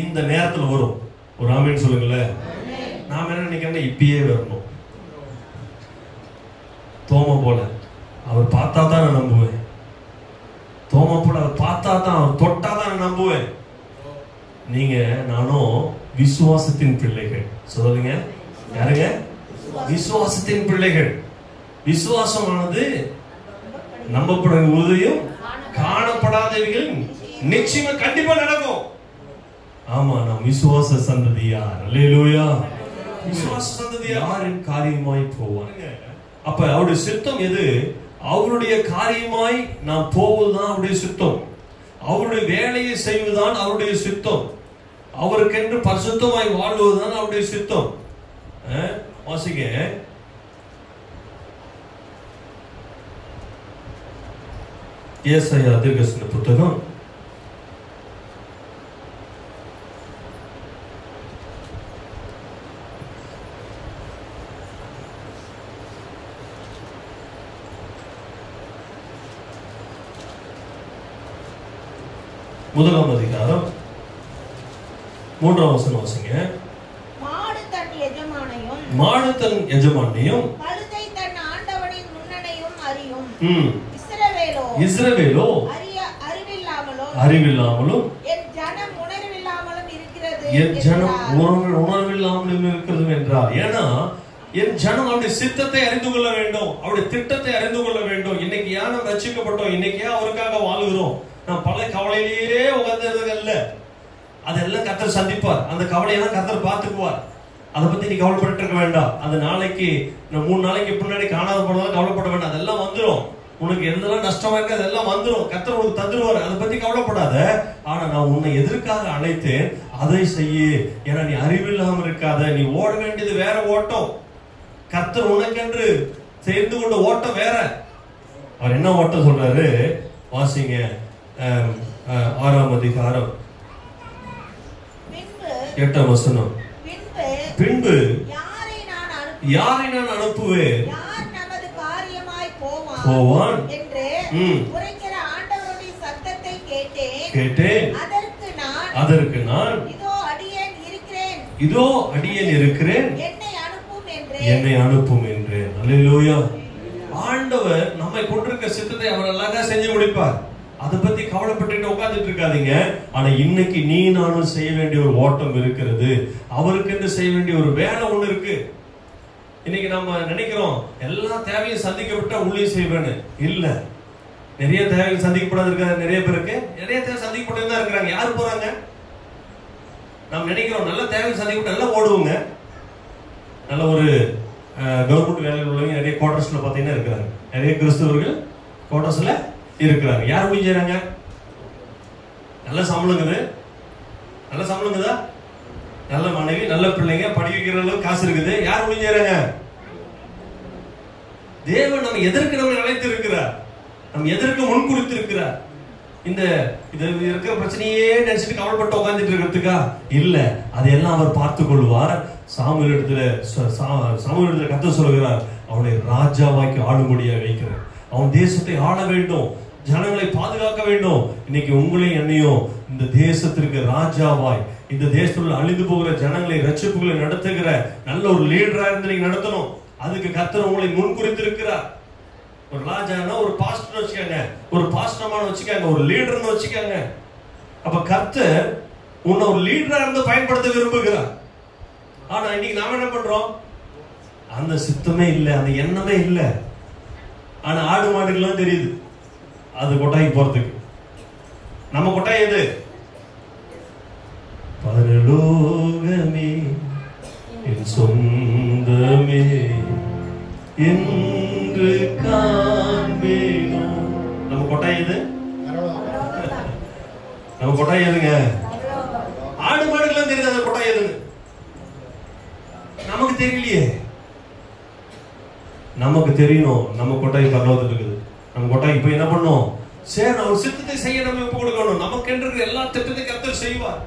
இந்த நேரத்தில் வரும். ஒரு ஆமென் சொல்லுங்களேன். நாம என்ன நினைக்கிறேன், இப்பயே வரணும். தோமா போல அவர் பார்த்தா தான் நான் நம்புவேன். தோமா போல அவர் பார்த்தா தான், அவர் தொட்டா தான் நான் நம்புவேன். நீங்க நானும் விசுவாசத்தின் பிள்ளைகள். சொல்லுங்க, யாருங்க? விசுவாசத்தின் பிள்ளைகள். விசுவாசமானது நம்பப்படுற உறுதியும் காணப்படாதவைகள் நிச்சயமா கண்டிப்பா நடக்கும். ஆமா, நாம் விசுவாச சந்ததியார். அல்லேலூயா. விசுவாச சந்ததியார் யாரின் காரியமாய் போவாங்க. அப்ப அவருடைய சித்தம் எது? அவருடைய காரியமாய் நாம் போவதுதான் அவருடைய சித்தம். அவருடைய வேலையை செய்வதுதான் அவருடைய சித்தம். அவருக்கென்று பரிசுத்தமாய் வாழ்வதுதான் அவருடைய சித்தம். வாசிங்க, ஏசாயா தீர்க்கதரிசன புத்தகம் 1ஆம் அதிகாரம் 3ஆம் வசனம் வாசிங்க. மாடு தன் எஜமானையும் கழுதை தன் ஆண்டவனின் முன்னணையும் அறியும். இஸ்ரவேலோ அறிவில்லாமலும் என் ஜனம் உணர்வில்லாமலும் இருக்கிறது என் ஜனம் உணர்வில்லாமல் இருக்கிறது என்றார். ஏன்னா என் ஜனம் அவருடைய சித்தத்தை அறிந்து கொள்ள வேண்டும், அவருடைய திட்டத்தை அறிந்து கொள்ள வேண்டும். இன்னைக்கு ஏன் நம்ம ரட்சிக்கப்பட்டோம், இன்னைக்கு ஏன் அவருக்காக வாழுகிறோம், நான் பல கவலையிலேயே உட்கார்ந்தது அல்ல. அதெல்லாம் கர்த்தர் சந்திப்பார், அந்த கவலையெல்லாம் கர்த்தர் பார்த்துக்குவார். அதை பத்தி நீ கவலைப்பட்டு இருக்க வேண்டாம். அது நாளைக்கு 3 நாளைக்கு முன்னாடி காணாத போனதால கவலைப்பட வேண்டாம். அதெல்லாம் வந்துடும். உனக்கு எதெல்லாம் நஷ்டமா இருக்கு அதெல்லாம் வந்துடும், கர்த்தர் உனக்கு தந்துருவாரு. அதை பத்தி கவலைப்படாத. ஆனா நான் உன்னை எதற்காக அழைத்தேன் அதை செய்ய. ஏன்னா நீ அறிவில்லாம இருக்காத. நீ ஓட வேண்டியது வேற ஓட்டம், கர்த்தர் உனக்கென்று சேர்ந்து கொண்ட ஓட்டம் வேற. அவர் என்ன ஓட்டம் சொல்றாரு வாசிங்க. 6ஆம் அதிகாரம் 8ஆம் வசனம். பின்பு யாரை நான் அனுப்புவேன், யார் நமது காரியமாய் போவான் என்று உரைக்கிற ஆண்டவருடைய சத்தத்தை கேட்டேன். அதற்கு நான் இதோ அடியேன் இருக்கிறேன், என்னை அனுப்பும் என்றேன். அல்லேலூயா. ஆண்டவர் நம்மை கொண்டிருக்க சித்தத்தை அவர் அழகா செஞ்சு முடிப்பார். அதை பத்தி கவலைப்பட்டு உட்கார்ந்துட்டு இருக்காதீங்க. ஆனா இன்னைக்கு நீ நானும் செய்ய வேண்டிய ஒரு ஓட்டம் இருக்கிறது, அவருக்கு செய்ய வேண்டிய ஒரு வேலை ஒண்ணு இருக்கு. இன்னைக்கு நம்ம நினைக்கிறோம் எல்லா தேவையும் சந்திக்கப்பட்ட உள்ளே செய்வேன்னு. இல்ல, நிறைய தேவைகள் சந்திக்கப்படாது இருக்காது. நிறைய பேருக்கு நிறைய தேவை சந்திக்கப்பட்டு தான் இருக்கிறாங்க. யாரு போறாங்க? நம்ம நினைக்கிறோம் நல்ல தேவைகள் சந்திக்கப்பட்டு நல்லா ஓடுவோங்க. நல்ல ஒரு கவர்மெண்ட் வேலையில் உள்ளவங்க நிறைய குவார்டர்ஸ்ல பாத்தீங்கன்னா இருக்கிறாங்க. நிறைய கிறிஸ்தவர்கள் குவார்டர்ஸ்ல இருக்கிறாங்க. யார் ஊழியம் செய்றாங்க? நல்ல சம்பளங்குது, நல்ல சம்பளங்குதா, நல்ல மனைவி, நல்ல பிள்ளைங்க, படிக்க வைக்கிற அளவுக்கு காசு இருக்குது. யார் ஊழியம் செய்றாங்க? தேவன் நம்ம எதற்கு நம்ம அழைத்து இருக்கிறார், நம்ம எதற்கு முன் குறித்து இருக்கிறார். இந்த இருக்கிற பிரச்சனையே நினைச்சிட்டு கவலைப்பட்டு உட்கார்ந்துட்டு இருக்கிறதுக்கா? இல்ல, அதையெல்லாம் அவர் பார்த்து கொள்வார். சாமுவேல் இடத்துல கர்த்தர் சொல்கிறார், அவனை ராஜாவாக்கி ஆளும்படியா வைக்கிறார். அவன் தேசத்தை ஆள வேண்டும், ஜனங்களை பாதுகாக்க வேண்டும். இன்னைக்கு உங்களையும் என்னையும் இந்த தேசத்திற்கு ராஜாவாய், இந்த தேசத்தில் அழிந்து போகிற ஜனங்களை ரட்சிப்புகளை நடத்துகிற நல்ல ஒரு லீடரா இருந்து நீங்க நடத்தணும். அதுக்கு கர்த்தர் உங்களை முன்குறித்து இருக்கிறார். ஒரு ராஜானா ஒரு பாஸ்டர் வச்சுக்காங்க, ஒரு பாஸ்டர்மான வச்சுக்காங்க, ஒரு லீடர்னு வச்சுக்காங்க. அப்ப கர்த்தர் உன்னை ஒரு லீடரா இருந்து பயன்படுத்த விரும்புகிறார். ஆனா இன்னைக்கு நாம என்ன பண்றோம்? அந்த சித்தமே இல்ல, அந்த எண்ணமே இல்ல. ஆனா ஆடு மாடுகள்லாம் தெரியுது அது கொட்டாய்க்கு போறதுக்கு. நம்ம கொட்டாய் எது? பரலோகமே என் சொந்தமே என்று காண்பேனோ. நம்ம கொட்டாய் எது? நம்ம கொட்டாய் எதுங்க? ஆடு மாடுகள்லாம் தெரியுது அந்த கொட்டாய் எதுன்னு. நமக்கு தெரியலையே. நமக்கு தெரியணும் நம்ம கொட்டாய் பரலோகத்தில் இருக்குது. நம்ம கொட்டாய்க்கு போய் என்ன பண்ணணும்? சரி, நம்ம சித்தத்தை செய்ய நம்ம ஒப்பு கொடுக்கணும். நமக்கென்று எல்லா திட்டத்தையும் கர்த்தர் செய்வார்.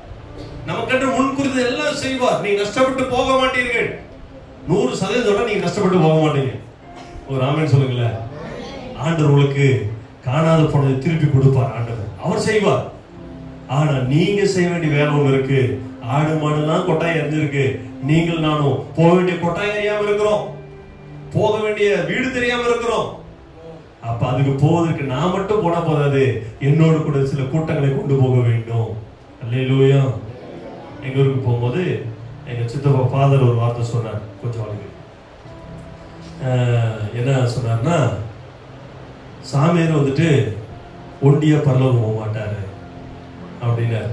நமக்கென்று முன்குறித்து எல்லாம் செய்வார். நீங்க நஷ்டப்பட்டு போக மாட்டீர்கள். 100% நீங்க நஷ்டப்பட்டு போக மாட்டீங்க. ஒரு ஆமென் சொல்லுங்களேன். ஆண்டவர் உங்களுக்கு காணாத போனதை திருப்பி கொடுப்பார். ஆண்டவர் அவர் செய்வார். ஆனா நீங்க செய்ய வேண்டிய வேலை ஒண்ணு இருக்கு. ஆடு மாடுலாம் கொட்டாய் அறிஞ்சிருக்கு. நீங்கள் நானும் போக வேண்டிய கொட்டாய் அறியாம இருக்கிறோம், போக வேண்டிய வீடு தெரியாம இருக்கிறோம். அப்ப அதுக்கு போவதற்கு நான் மட்டும் போனா போதாது, என்னோடு கூட சில கூட்டங்களை கொண்டு போக வேண்டும். அல்லேலூயா. எங்க ஊருக்கு போகும்போது எங்க சித்தப்பா ஃபாதர் ஒரு வார்த்தை சொன்னார். கொஞ்சம் வாழ்க்கை என்ன சொன்னார்னா, சாமியார் வந்துட்டு ஒண்டியா பரலோகம் போக மாட்டாரு அப்படின்னாரு.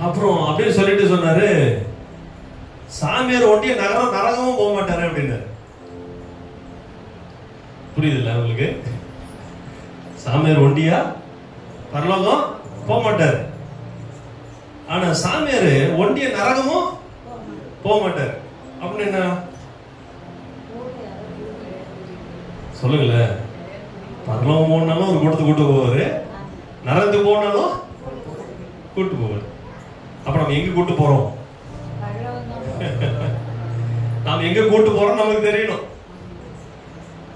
அப்புறம் அப்படியே சொல்லிட்டு சொன்னாரு, சாமியார் ஒண்டிய நரகமும் போக மாட்டாரு அப்படின்னாரு. புரியுதுல்ல உங்களுக்கு? சாமியார் ஒண்டியா பரலோகம் போக மாட்டாரு, ஆனா சாமியார் ஒண்டிய நரகமும் போக மாட்டாரு. அப்படின்னு என்ன சொல்லுங்கள? பரலோகம் போனாலும் ஒரு கூட்டத்தை கூட்டு போவாரு, நரகத்துக்கு போனாலும் கூட்டு போவாரு. அப்ப நம்ம எங்க கூட்டு போறோம்? நாம் எங்க கூட்டு போறோம் நமக்கு தெரியணும்.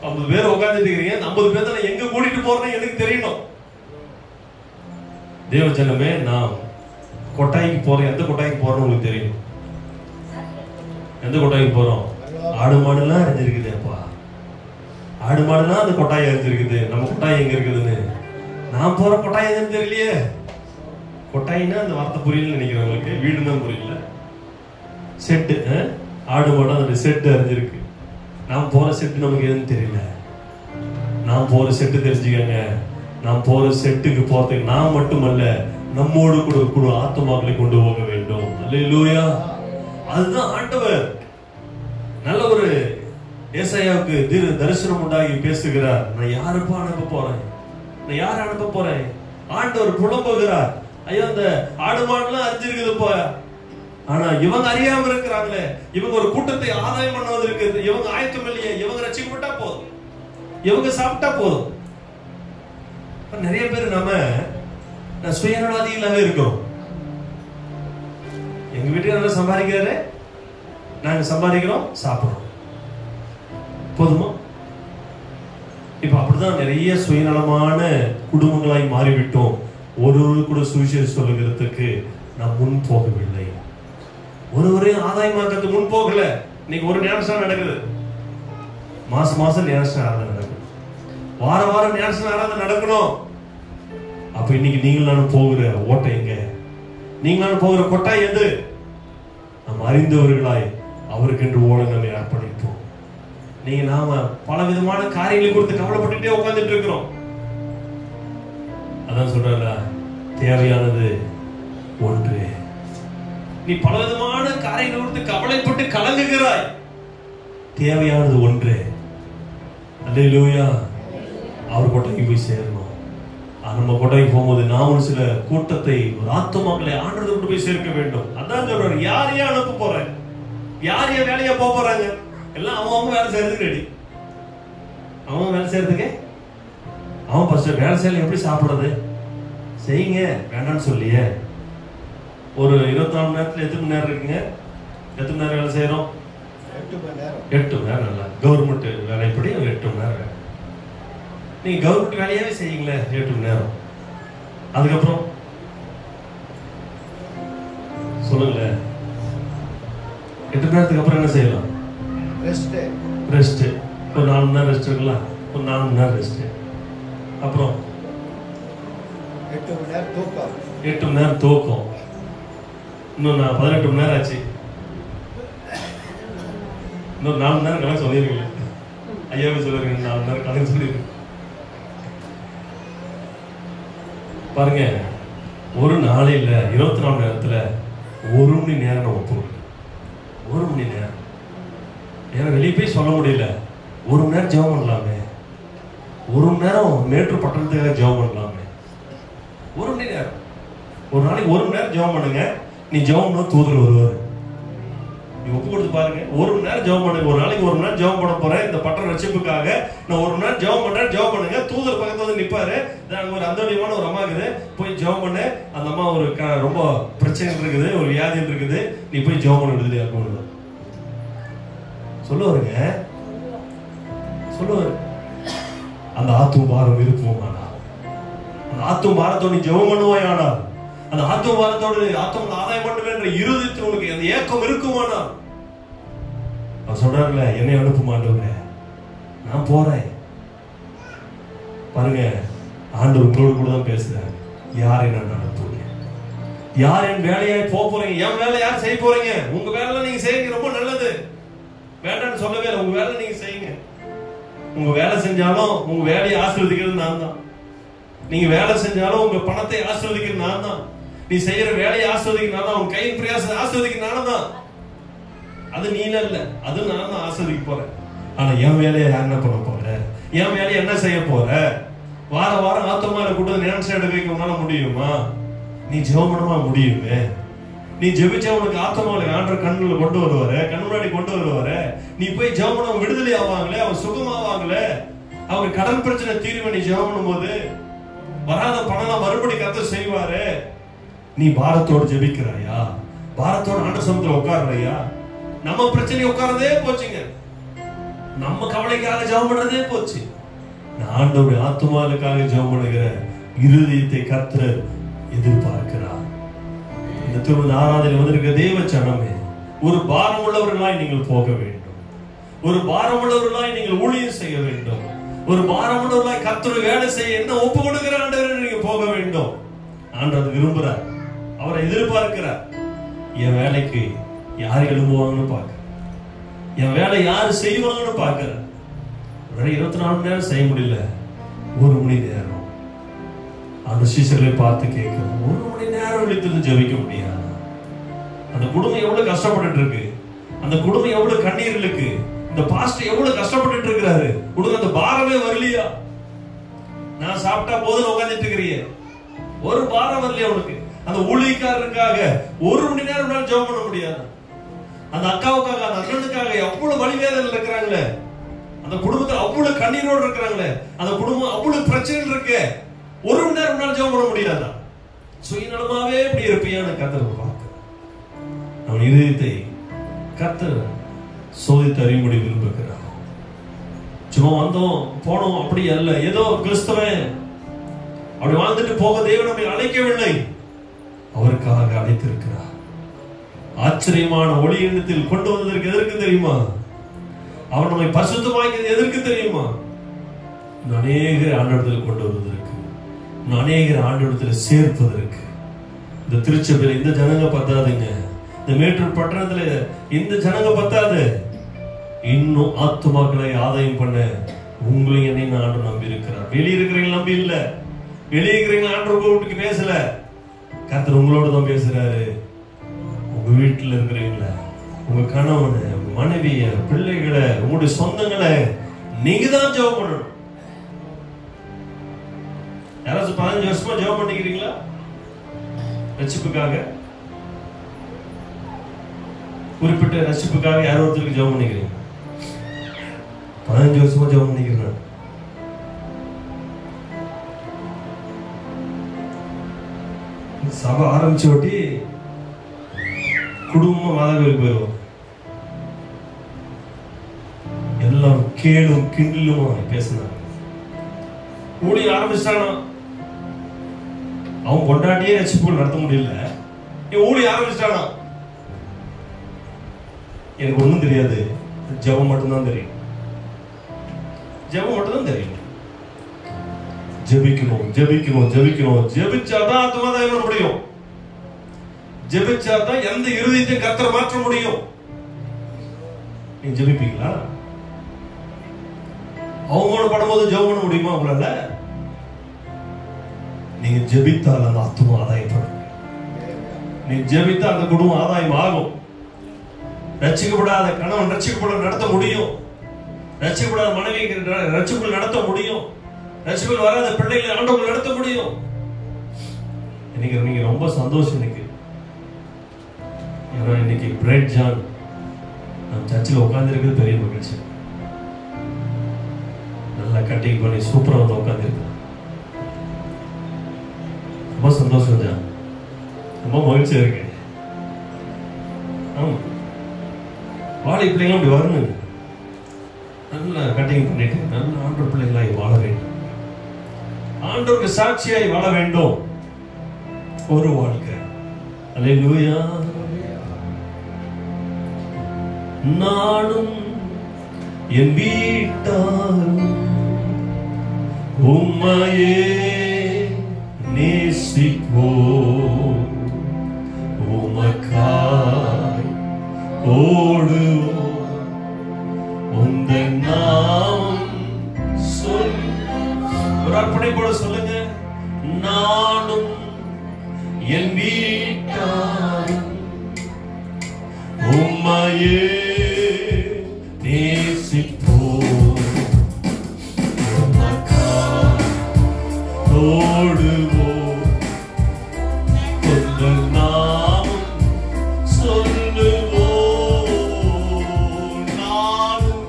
50 பேர் உட்கார்ந்துட்டு இருக்கீங்க, 50 பேர் தான் எங்க கூட்டிட்டு போறோம் எனக்கு தெரியணும். தேவஜனமே, நாம் கொட்டாய்க்கு போறோம். எந்த கொட்டாய்க்கு போறோம் உங்களுக்கு தெரியும். எந்த கொட்டாய்க்கு போறோம்? ஆடு மாடுலாம் அறிஞ்சிருக்குது. அப்பா ஆடு மாடுலாம் அந்த கொட்டாய் அறிஞ்சிருக்குது. நம்ம கொட்டாய் எங்க இருக்குதுன்னு, நான் போற கொட்டாய் எதுன்னு தெரியலையே. கொட்டாயின்னா அந்த வார்த்தை புரியல நினைக்கிறவங்களுக்கு, வீடுன்னா புரியல. செட்டு, ஆடு மாடு அதோட செட்டு அறிஞ்சிருக்கு. நாம் போற செட்டு நமக்கு எதுன்னு தெரியல. நாம் போற செட்டு தெரிஞ்சுக்கங்க. நாம் போற செட்டுக்கு போறதுக்கு நாம் மட்டுமல்ல, நம்மோடு கூட கூட ஆத்துமாக்களை கொண்டு போக வேண்டும். அல்லேலூயா. அதுதான் ஆண்டவர். நல்ல ஒரு ஏசாயாவுக்கு தரிசனம் உண்டாகி பேசுகிறார். நான் யாருப்பா அனுப்ப போறேன், நான் யாரை அனுப்ப போறேன்? ஆண்டவர் புலம்புகிறார். ஐயோ, அந்த ஆடு மாடுலாம் அறிஞ்சிருக்குதுப்பா, ஆனா இவங்க அறியாம இருக்கிறாங்களே, இவங்க ஒரு கூட்டத்தை ஆதாயம் பண்ணுவதற்கு இவங்க ஆயத்தம் இல்லையே, இவங்க ரட்சிக்கப்பட்டா போதும், இவங்க சாப்பிட்டா போதும். நிறைய பேர் நம்ம சுயநலவாதிகளாக இருக்கிறோம். எங்க வீட்டுக்கு நல்லா சம்பாதிக்கிறாரு, நாங்க சம்பாதிக்கிறோம், சாப்பிடுறோம், போதுமா? இப்ப அப்படிதான் நிறைய சுயநலமான குடும்பங்களாய் மாறிவிட்டோம். ஒருவரு கூட சுவிசேஷம் சொல்லுகிறதுக்கு நாம் முன் போகவில்லை. ஒருவரையும் ஆதாயமாக்கிறதுக்கு முன் போகல. இன்னைக்கு ஒரு ஞானஸ்நானம் நடக்குது, மாசம் மாசம் ஞானஸ்நானம் ஆராதனை நடக்குது, வாரம் வாரம் ஞானஸ்நானம் ஆராதனை நடக்கணும். அப்ப இன்னைக்கு நீங்கள் நானும் போகிற ஓட்டை எங்க? நீங்கள் நானும் போகிற கொட்டாய் எது? நாம் அறிந்தவர்களாய் அவருக்கென்று ஓட நம்மை அர்ப்பணிப்போம். நீங்க நாம பல விதமான காரியங்களை குறித்து கவலைப்பட்டுட்டே உட்கார்ந்துட்டு இருக்கிறோம். அதான் சொல்றல, தேவையானது ஒன்று. நீ பல விதமான காரியங்களை குறித்து கவலைப்பட்டு கலங்குகிறாய், தேவையானது ஒன்று. அல்லேலூயா. அவர் கொட்டைக்கு போய் சேரணும். நம்ம கொட்டைக்கு போகும்போது நாமும் சில கூட்டத்தை, ஒரு ஆத்துமாக்களை ஆண்டவரை கொண்டு போய் சேர்க்க வேண்டும். அதான் சொல்றாரு, யாரையா அனுப்ப போறேன், யார் ஏன் வேலையா போக போறாங்க? எல்லாம் அவங்க வேலை செய்யறதுக்கு ரெடி. அவங்க வேலை செய்யறதுக்கு அவன் ஃபர்ஸ்ட் வேலை செய்யல. எப்படி சாப்பிடுறது? செய்யுங்க, வேண்டாம்னு சொல்லியே. ஒரு 24 மணி நேரத்துல எத்தனை மணி நேரம் இருக்குங்க? எத்தனை மணி நேரம் வேலை செய்யறோம்? 8 மணி நேரம். 8 மணி நேரம். இல்ல, கவர்மெண்ட் வேலைப்படி 8 மணி நேரம். நீங்க கவர்மெண்ட் வேலையாவே செய்யுங்களேன் 8 மணி நேரம். அதுக்கப்புறம் சொல்லுங்களேன், 8 மணி நேரத்துக்கு அப்புறம் என்ன செய்யலாம்? ரெஸ்ட். ஒரு 4 மணி நேரம் ரெஸ்ட் இருக்கலாம், ஒரு 4 மணி நேரம் ரெஸ்ட். அப்புறம் 8 மணி நேரம் தூக்கம். 8 மணி நேரம் தூக்கம். இன்னும் 18 மணி நேரம் ஆச்சு. இன்னொரு 4 மணி நேரம் கணக்கு சொல்லிருக்கீங்க. ஐயாவே சொல்லிருக்கீங்க, 4 மணி நேரம் கணக்கு சொல்லிருக்கீங்க. பாருங்க, ஒரு நாளையில 24 மணி நேரத்துல 1 மணி நேரம் நம்ம போகணும். 1 மணி நேரம். ஏன்னா வெளியே போய் சொல்ல முடியல. 1 மணி நேரம் ஜெபம் பண்ணலாமே, 1 மணி நேரம் மேட்டூர் பட்டணத்துக்காக ஜெபம் பண்ணலாமே. 1 மணி நேரம். ஒரு நாளைக்கு 1 மணி நேரம் ஜெபம் பண்ணுங்க. நீ ஜெபம் பண்ண தூதர் வருவார். நீ ஒப்பு கொடுத்து பாருங்க. 1 மணி நேரம் ஜெபம் பண்ணுங்க. ஒரு நாளைக்கு 1 மணி நேரம் ஜெபம் பண்ண போறேன் இந்த பட்டண ரட்சிப்புக்காக, நான் 1 மணி நேரம் ஜெபம் பண்றேன், ஜெபம் பண்ணுங்க. தூதர் பக்கத்துல வந்து நிப்பாரு. ஒரு அந்தோனியமான ஒரு அம்மா இருக்குது, போய் ஜெபம் பண்ணு. அந்த அம்மா ஒரு ரொம்ப பிரச்சனை இருக்குது, ஒரு வியாதி இருக்குது, நீ போய் ஜெபம் பண்ண விடுதலை ஆக்கணும் சொல்லுவாருங்க. சொல்லுவாரு. அந்த ஆத்தும பாரம் இருப்போமானா, அந்த ஆத்தும பாரத்தோடு நீ ஜெபம் பண்ணுவாயானா, அந்த ஆத்தும பாரத்தோடு ஆத்தும ஆதாயம் பண்ணுவேன் என்ற இருதயத்தில் உனக்கு அந்த ஏக்கம் இருக்குமானா, அவர் சொல்றாருல, என்னை அனுப்ப மாட்டோங்க, நான் போறேன். பாருங்க, ஆண்டவர் உங்களோடு கூட தான் பேசுறாரு. யாரை நான் அனுப்புங்க, யார் என் வேலையாய் போக போறீங்க, என் வேலை யார் செய்ய போறீங்க? உங்க வேலை நீங்க செய்யுங்க, ரொம்ப நல்லது, வேண்டாம்னு சொல்லவே இல்லை. உங்க வேலை நீங்க செய்யுங்க. உங்க வேலை செஞ்சாலும் உங்க வேலையை ஆசீர்வதிக்கிறது நான் தான். நீங்க வேலை செஞ்சாலும் உங்க பணத்தை ஆசீர்வதிக்கிறது நான் தான். நீ செய்யற வேலையை ஆசீர்வதிக்க நான் தான். உங்க கையின் பிரயாசத்தை ஆசீர்வதிக்க நான் தான். அது நீ இல்ல, அது நான் தான் ஆசீர்வதிக்க போறேன். ஆனா என் வேலையை யார் என்ன பண்ண போற? என் வேலையை என்ன செய்ய போற? வார வாரம் ஆத்தமான கூட ஞானசை எடுக்க வைக்க உன்னால முடியுமா? நீ ஜெபமா முடியுமே. நீ ஜெபிச்சா உனக்கு ஆத்மாவில ஆண்டவர் கண்ணுல கொண்டு வருவாரு, கண்ணு முன்னாடி கொண்டு வருவாரு. நீ போய் ஜெபம் விடுதலை ஆவாங்களே, அவன் சுகமாவாங்களே, அவங்க கடன் பிரச்சனை தீர்வு. நீ ஜெபம் பண்ணும் போது வராத பணம் மறுபடி கர்த்தர் செய்வாரு. நீ பாரத்தோடு ஜெபிக்கிறாயா? பாரத்தோடு ஆண்டவர் சமூகத்துல உட்கார்றையா? நம்ம பிரச்சனை உட்கார்றதே போச்சுங்க. நம்ம கவலைக்காக ஜெபம் பண்றதே போச்சு. ஆண்டவருடைய ஆத்மாவுக்காக ஜெபம் பண்ணுகிற இருதயத்தை கர்த்தர் எதிர்பார்க்கிறார். இந்த திருமண ஆராதனை வந்திருக்கிற தேவ ஜனமே, ஒரு பாரம் உள்ளவர்களாய் நீங்கள் போக வேண்டும். ஒரு பாரம் உள்ளவர்களாய் நீங்கள் ஊழியம் செய்ய வேண்டும். ஒரு பாரம் உள்ளவர்களாய் கர்த்தர் வேலை செய்ய என்ன ஒப்பு கொடுக்கிற ஆண்டவரை நீங்க போக வேண்டும். ஆண்டவர் விரும்புறார். அவரை எதிர்பார்க்கிறார். என் வேலைக்கு யார் எழும்புவாங்கன்னு பார்க்க, என் வேலை யாரு செய்வாங்கன்னு பார்க்கிற. 24 மணி நேரம் செய்ய முடியல, 1 மணி நேரம் அந்த சீசர்களை பார்த்து கேட்கிறோம். 1 மணி நேரம் விழித்திருந்து ஜெபிக்க முடியாது. அந்த குடும்பம் எவ்வளவு கஷ்டப்பட்டு இருக்கு, அந்த குடும்பம் எவ்வளவு கண்ணீர் இருக்கு, இந்த பாஸ்டர் எவ்வளவு கஷ்டப்பட்டு இருக்கிறாரு. உனக்கு அந்த பாரமே வரலையா? நான் சாப்பிட்டா போதும் உட்காந்துட்டு இருக்கிறீங்க, ஒரு பாரம் வரலையா உனக்கு? அந்த ஊழியக்காரருக்காக 1 மணி நேரம் ஜெபம் பண்ண முடியாது. அந்த அக்காவுக்காக, அந்த அண்ணனுக்காக எவ்வளவு வலிவேதனை இருக்கிறாங்களே, அந்த குடும்பத்தில் அவ்வளவு கண்ணீரோடு இருக்கிறாங்களே, அந்த குடும்பம் அவ்வளவு பிரச்சனை இருக்கு, 1 மணி நேரம் ஜெபம் பண்ண முடியாதா? சுயநலமாவே இப்படி இருப்பியான்னு கர்த்தர் பார்க்க, அவன் இதயத்தை கர்த்தர் சோதித்து அறியும்படி விரும்புகிறார். சும்மா வந்தோம் போனோம் அப்படி அல்ல. ஏதோ கிறிஸ்தவன் அப்படி வாழ்ந்துட்டு போக தேவன் நம்மை அழைக்கவில்லை, அவருக்காக அழைத்திருக்கிறார். ஆச்சரியமான ஒளி எண்ணத்தில் கொண்டு வந்ததற்கு எதற்கு தெரியுமா? அவர் நம்மை பரிசுத்தமாக்கியது எதற்கு தெரியுமா? அநேக ஆண்டவரத்தில் கொண்டு வருவதற்கு, அநேக ஆண்டவரத்தில் சேர்ப்பதற்கு. இந்த திருச்சபையில் இந்த ஜனங்க பத்தாதுங்க, இந்த மேட்டூர் பட்டணத்துல இந்த ஜனங்க பத்தாது, இன்னும் ஆத்துமாக்களை ஆதாயம் பண்ண உங்களையும் என்னையும் ஆண்டு நம்பி இருக்கிறார். வெளியே இருக்கிறீங்க நம்பி இல்ல, வெளியே இருக்கிறீங்க ஆண்டு கூப்பிட்டு பேசல, கர்த்தர் உங்களோட தான் பேசுறாரு. உங்க வீட்டுல இருக்கிறீங்களா, உங்க கணவனை, மனைவிய, பிள்ளைகளை, உங்களுடைய சொந்தங்களை நீங்க தான் ஜெபம் பண்ணணும். யாராச்சும் 15 வருஷமா ஜெபம் பண்ணிக்கிறீங்களா ரட்சிப்புக்காக? குறிப்பிட்ட ரட்சிப்புக்காக யாரோ ஒருத்தருக்கு ஜெபம் பண்ணிக்கிறீங்க? 15 வருஷமா ஜெபம் பண்ணிக்கிறேன். சபை ஆரம்பிச்ச ஒட்டி குடும்ப மாதங்களுக்கு போயிடும். எல்லாம் கேளும் கிண்டலுமா பேசினாங்க. ஊழிய ஆரம்பிச்சானா அவன் கொண்டாட்டியே ரட்சிப்புகள் நடத்த முடியல, ஊழிய ஆரம்பிச்சிட்டானா எனக்கு ஒண்ணும் தெரியாது, ஜெபம் மட்டும்தான் தெரியும், ஜெபம் மட்டும்தான் தெரியும். ஜெபிக்கணும் ஜெபிக்கணும் ஜெபிக்கணும், ஜெபிச்சாதான் ஆத்துமாதாயம் பண்ண முடியும், ஜெபிச்சாதான் எந்த இருதயத்தை கர்த்தர் மாற்ற முடியும். நீங்க ஜெபிப்பீங்களா? அவங்களோட படும்போது ஜெபம் பண்ண முடியுமா உங்களால? நீங்க ஜெபித்தால் அந்த ஆத்துமா ஆதாயப்படும். நீங்க ஜெபித்தா அந்த குடும்பம் ஆதாயம் ஆகும். ரட்சிக்கப்படாத கணவன் ரட்சிக்கப்பட நடத்த முடியும், ரட்சிக்கப்படாத மனைவி ரட்சிப்புகள் நடத்த முடியும், ரட்சிப்புகள் வராத பிள்ளைகளை ஆண்டவர்கள் நடத்த முடியும். இன்னைக்கு நீங்க ரொம்ப சந்தோஷம். இன்னைக்கு பிரைட் ஜான் நம்ம சர்ச்சில் உட்கார்ந்து இருக்கிறது பெரிய மகிழ்ச்சி. நல்லா கட்டிங் பண்ணி சூப்பரா வந்து உட்கார்ந்து இருக்கு, ரொம்ப சந்தோஷம் ஜான், ரொம்ப மகிழ்ச்சியா இருக்கு. ஆமா, வாழை பிள்ளைங்களும் அப்படி வரணும், நல்லா கட்டிங் பண்ணிட்டு நல்ல ஆண்டவர் பிள்ளைகளாய் வாழ வேண்டும், ஆண்டவருக்கு சாட்சியாய் வாழ வேண்டும். ஒரு வாழ்க்கை. அல்லேலூயா. நானும் என் வீட்டாரும் உம்மையே நேசிப்போம், உமக்காய் ஓடுவோம், உந்தன் நாமம் சொல். ஒரு அர்ப்பணிப்போட சொல்லுங்க. நானும் என் வீட்டாரும் உம்மையே நேசிப்போம், உமக்காய் ஓடுவோம், உந்தன் நாமம் சொல்லுவோம். நானும்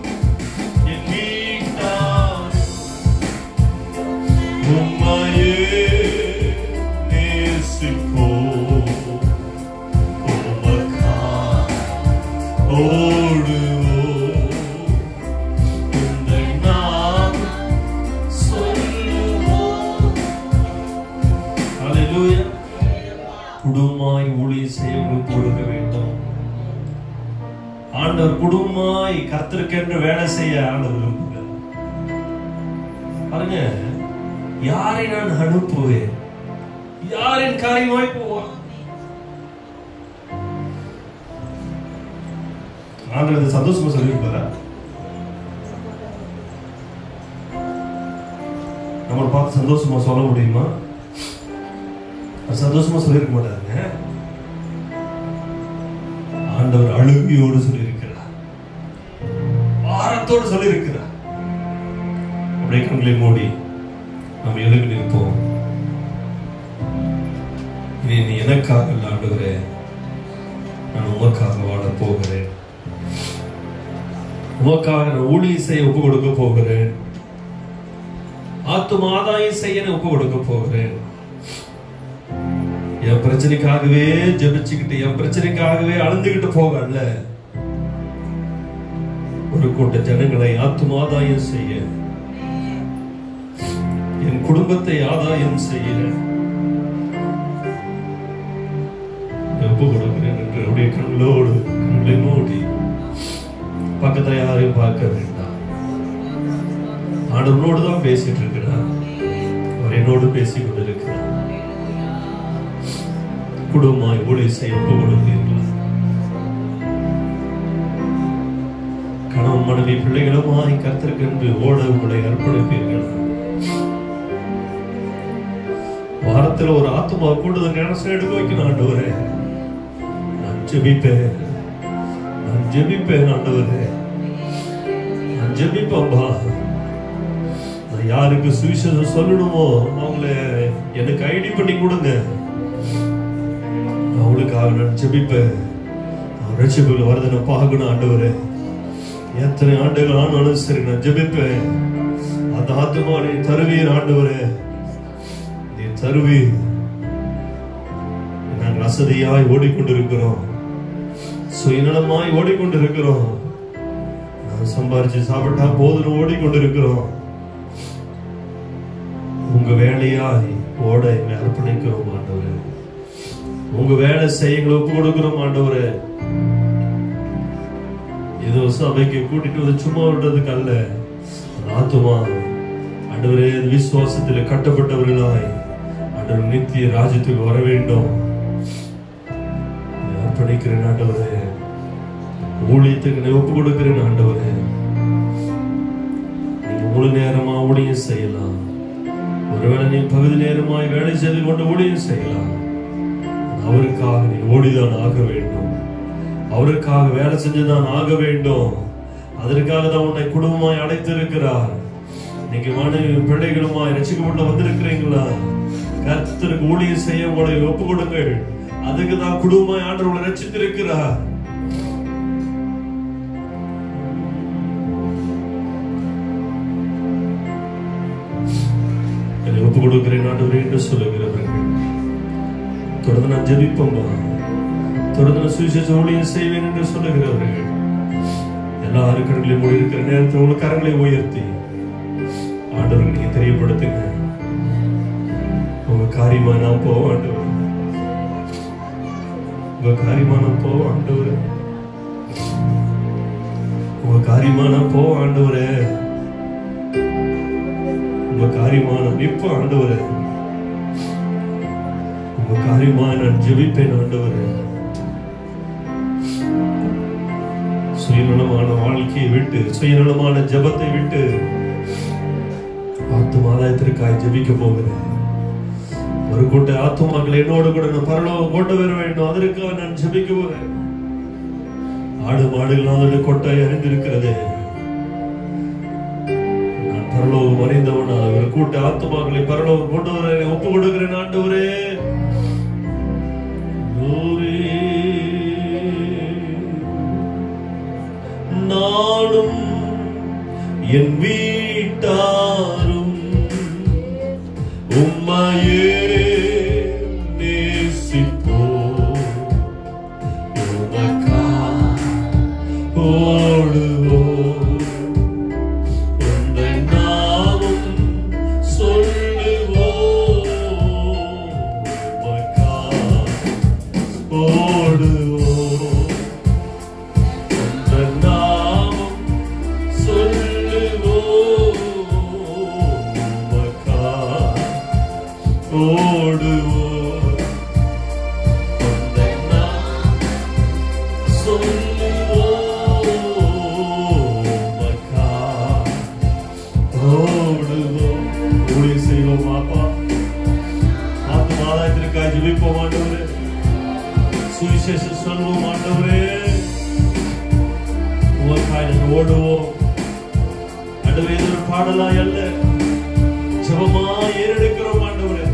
என் வீட்டாரும் உம்மையே நேசிப்போம், உமக்காய் ஓடுவோம், உந்தன் நாமம் சொல்லுவோம். ஹல்லேலூயா. குடும்பமாய் ஊழியம் செய்ய கொடுக்க வேண்டும். ஆண்டவர் குடும்பமாய் கர்த்தருக்கென்று வேலை செய்ய ஆண்டவர் விரும்புகிறார். பாருங்க, யாரை நான் அனுப்புவேன், யாரின் காரியமாய் போவான்? ஆண்டவர் சந்தோஷமா சொல்லியிருப்பாரா? நம்மளை பார்த்து சந்தோஷமா சொல்ல முடியுமா? சந்தோஷமா சொல்லியிருக்க மாட்டாருங்க. ஆண்டவர் அழுகையோடு சொல்லியிருக்கிறார், பாரத்தோடு சொல்லியிருக்கிறார். அப்படியே கண்களை மூடி நம்ம எழுப்பி நிற்போம். நீ எனக்காக இல்ல ஆண்டவரே, நான் உமக்காக வாழ போகிறேன், உமக்காக நான் ஊழியம் செய்ய ஒப்பு கொடுக்க போகிறேன், ஆத்தும ஆதாயம் செய்ய ஒப்பு கொடுக்க போகிறேன். என் பிரச்சனைக்காகவே ஜெபிச்சுக்கிட்டு, என் பிரச்சனைக்காகவே அழுந்துகிட்டு போகல, ஒரு கூட்ட ஜனங்களை ஆத்தும ஆதாயம் செய்ய, என் குடும்பத்தை ஆதாயம் செய்ய ஒப்பு கொடுக்கிறேன் என்று அவருடைய கண்களோடு கண்களை மூடி, பக்கத்துல யாரையும் பார்க்க வேண்டாம். ஆண்டவனோடு தான் பேசிட்டு இருக்கிறார், அவர் என்னோடு பேசிக் கொண்டிருக்கிறார். குடும்பமாய் ஊழியம் செய்ய ஒப்பு கொடுப்பீர்களா? கணவன் மனைவி பிள்ளைகளுமாய் கர்த்தருக்கென்று ஓட உங்களை அர்ப்பணிப்பீர்களா? வாரத்தில் ஒரு ஆத்துமா கூடுதல் ஞானஸ்நானம் எடுக்க வைக்கணும் ஆண்டவரே. நான் ஜெபிப்பேன், நான் ஜெபிப்பேன் ஆண்டவரே, நான் ஜெபிப்பேன்பா. நான் யாருக்கு சுவிசேஷம் சொல்லணுமோ அவங்கள எனக்கு ஐடி பண்ணி கொடுங்க, அவளுக்காக நான் ஜெபிப்பேன். ரட்சிப்புகள் வரதை நான் பார்க்கணும் ஆண்டவரே. எத்தனை ஆண்டுகள் ஆனாலும் சரி நான் ஜெபிப்பேன். அந்த ஆத்துமா நீ தருவீர் ஆண்டவரே, நீ தருவீர். நாங்கள் அசதியாய் ஓடிக்கொண்டிருக்கிறோம், சுயநலமாய் ஓடிக்கொண்டிருக்கிறோம். நான் சம்பாரிச்சு சாப்பிட்டா போதுன்னு ஓடிக்கொண்டிருக்கிறோம். உங்க வேலையாய் ஓட அர்ப்பணிக்கிறோம் ஆண்டவரே. உங்க வேலை செய்ய ஒப்பு கொடுக்கிறோம் ஆண்டவரே. ஏதோ சபைக்கு கூட்டிட்டு வந்து சும்மா விடுறதுக்கு அல்ல, ஆத்துமா ஆண்டவரே விசுவாசத்தில் கட்டப்பட்டவர்களாய் ஆண்டவர் நித்திய ராஜ்யத்துக்கு வர வேண்டும். அர்ப்பணிக்கிறேன் ஆண்டவரே, ஊழியத்துக்கு ஒப்பு கொடுக்கிறேன் ஆண்டவரே. நீங்க முழு நேரமா ஊழியம் செய்யலாம், ஒருவேளை நீ பகுதி நேரமாய் வேலை செய்து கொண்டு ஊழியம் செய்யலாம். அவருக்காக நீ ஓடிதான் ஆக வேண்டும், அவருக்காக வேலை செஞ்சுதான் ஆக வேண்டும். அதற்காக தான் உன்னை குடும்பமாய் அழைத்திருக்கிறார். நீங்க மனைவி பிள்ளைகளுமாய் ரட்சிக்கப்பட்டு வந்திருக்கிறீங்களா? கர்த்தருக்கு ஊழியம் செய்ய உங்களை ஒப்பு கொடுங்கள். அதுக்கு தான் குடும்பமாய் ஆண்டவர் உங்களை ரட்சித்திருக்கிறார். என்னை ஒப்பு கொடுக்கிறேன் ஆண்டவரே என்று சொல்லுகிறவர்கள் தொடர்ந்து நான் ஜெபிப்போம்பா, தொடர்ந்து நான் சுவிசேஷ ஊழியம் செய்வேன் என்று சொல்லுகிறவர்கள் எல்லாரும் கரங்களையும் மூடி இருக்கிற நேரத்தில் உங்க கரங்களை உயர்த்தி ஆண்டவருக்கு நீங்க தெரியப்படுத்துங்க. உங்க காரியமா நான் போக ஆண்டவர், உங்க காரியமா நான் போக ஆண்டவரே, உங்க காரியமா நான் போக ஆண்டவரே, உங்க காரியமா நான் நிற்ப ஆண்டவரே, உங்க காரியமா நான் ஜெபிப்பேன் ஆண்டவரே. சுயநலமான வாழ்க்கையை விட்டு, சுயநலமான ஜெபத்தை விட்டு ஆத்துமாதாயத்திற்காய் ஜெபிக்க போகிறேன். ஒரு கூட்ட ஆத்துமாக்கள் என்னோடு கூட நான் பரலோகம் கொண்டு வர வேண்டும், அதற்காக நான் ஜெபிக்க போகிறேன். ஆடு மாடுகள் அதோட கொட்டாய் அறிந்திருக்கிறது. நான் பரலோகம் அறிந்தவனா ஒரு கூட்ட ஆத்துமாக்களை பரலோகம் கொண்டு வர ஒப்பு கொடுக்கிறேன் ஆண்டவரே. நானும் என் வீட்டாரும் உம்மையே நேசிப்போம், உமக்காய் ஓடுவோம், உம்மை நாமும் சொல்லுவோம், உமக்காய் ஓடுவோம், உம்மை நாமும் சொல்லுவோம். சுவிசேஷம் சொல்வோம் ஆண்டவரே. உமக்காய் நாங்கள் ஓடுவோம் ஆண்டவரே. இது ஒரு பாடலாய் அல்ல, ஜெபமாய் ஏறெடுக்கிறோம் ஆண்டவரே.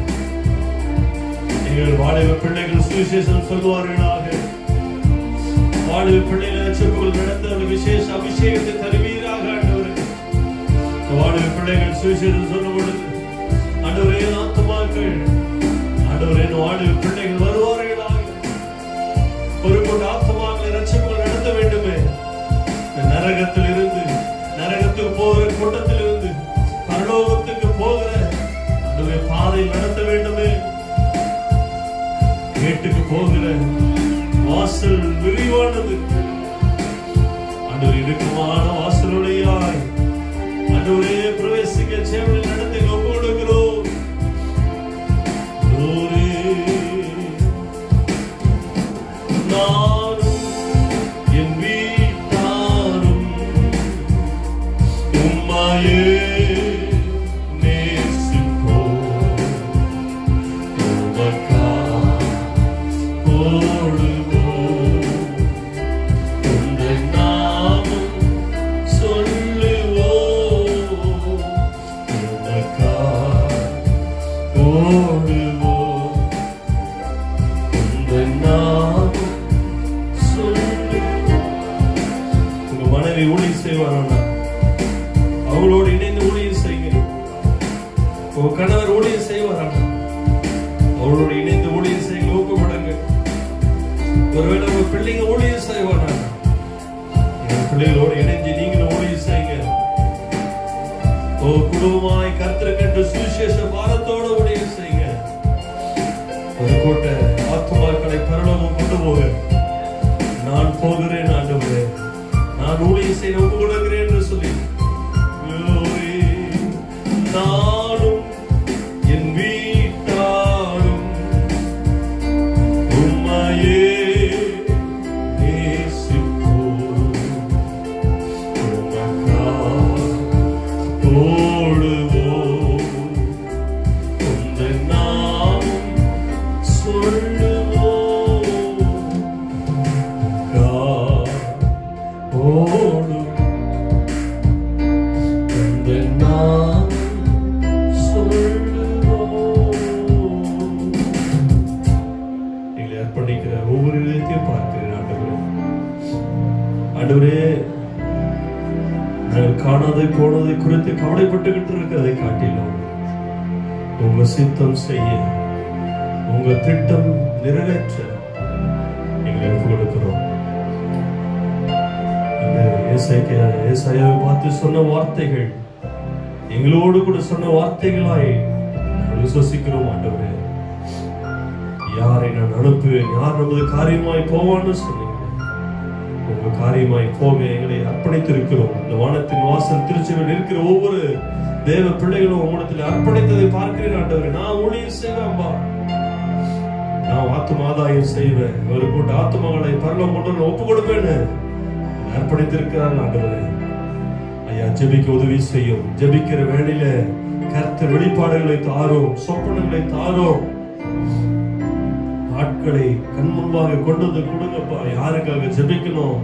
எங்கள் வாலிப பிள்ளைகள் சுவிசேஷம் சொல்வார்களாக. வாலிப பிள்ளைகள் லட்சப்புகள் நடந்த ஒரு விசேஷ அபிஷேகத்தை தருவீராக ஆண்டவரே. வாலிப பிள்ளைகள் சுவிசேஷம் சொல்லும் பொழுது ஆண்டவரே ஆத்துமாக்கள் ஆண்டவரே வாலிப பிள்ளைகள் வருவார்களாக. ஒரு கூட்ட ஆத்துமாக்களை லட்சப்புகள் நடத்த வேண்டுமே. நரகத்தில் இருந்து நரகத்துக்கு போகிற கூட்டத்தில் இருந்து பரலோகத்துக்கு போகிற ஆண்டவரே பாதையில் நடத்த வேண்டுமே. வீட்டுக்கு போகிற வாசல் விரிவானது ஆண்டவரே. இறுக்கமான வாசலுடையாய் ஆண்டவரே பிரவேசிக்க சேவலில் நடத்தி ஒப்பு கொடுக்கிறோம். நானும் என் வீட்டாரும் உம்மையே அவங்களோடு இணைந்து ஊழியர் செய்யுங்க. கணவர் ஊழியர் செய்வாராங்க, அவளோடு இணைந்து ஊழியர் செய்ய ஊக்கப்படுங்க. ஒருவேளை உங்க பிள்ளைங்க ஊழியர் செய்வாராங்க, பிள்ளைகளோடு இணைந்து நீங்களும் ஊழியர் செய்யுங்க. குடும்பமாய் கர்த்தருக்கு சுவிசேஷ பாரத்தோடு ஊழியர் செய்யுங்க. ஒரு கூட்ட ஆத்துமாக்களை பரலோகம் கொண்டு போக நான் போகிறேன் ஆண்டவரே, நான் ஊழியர் செய்ய ஒப்பு கொடுக்கிறேன் என்று சொல்லி நானும் என் வீட்டாரும் உம்மையே நேசிப்போம். ஓடுவோம் உம்மை நாமும் சொல்லுவோம். ஓடு அர்ப்பணிக்கிற ஒவ்வொரு விதத்தையும் பார்க்கிறேன் ஆண்டவரே. ஆண்டவரே, நாங்கள் காணாதை போனதை குறித்து கவலைப்பட்டுக்கிட்டு இருக்கிறதை காட்டிலும் உங்க சித்தம் செய்ய, உங்க திட்டம் நிறைவேற்ற எங்களை ஒப்பு கொடுக்கிறோம். ஏசாயாவை பார்த்து சொன்ன வார்த்தைகள் எங்களோடு கூட சொன்ன வார்த்தைகளாய் விசுவசிக்கிறோம் ஆண்டவரே. யாரை நான் அனுப்புவேன், யார் நமது காரியமாய் போவான்னு சொன்னீங்க. உங்க காரியமாய் போக எங்களை அர்ப்பணித்திருக்கிறோம். இந்த வானத்தின் வாசல் திருச்சியில் இருக்கிற ஒவ்வொரு தேவ பிள்ளைகளும் உங்களிடத்தில் அர்ப்பணித்ததை பார்க்கிறேன் ஆண்டவரே. நான் ஊழியர் செய்வேன்பா, நான் ஆத்துமாதாயம் செய்வேன், ஒரு கூட்ட ஆத்துமாக்களை பரலோகம் கொண்டு ஒப்பு கொடுப்பேன்னு அர்ப்பணித்திருக்கிறார்கள் ஆண்டவரே. ஐயா, ஜெபிக்க உதவி செய்யும். ஜெபிக்கிற வேளையில கர்த்தர் வெளிப்பாடுகளை தாரும், சொப்பனங்களை தாரும், ஆட்களை கண் முன்பாக கொண்டு வந்து கொடுங்கப்பா. யாருக்காக ஜெபிக்கணும்,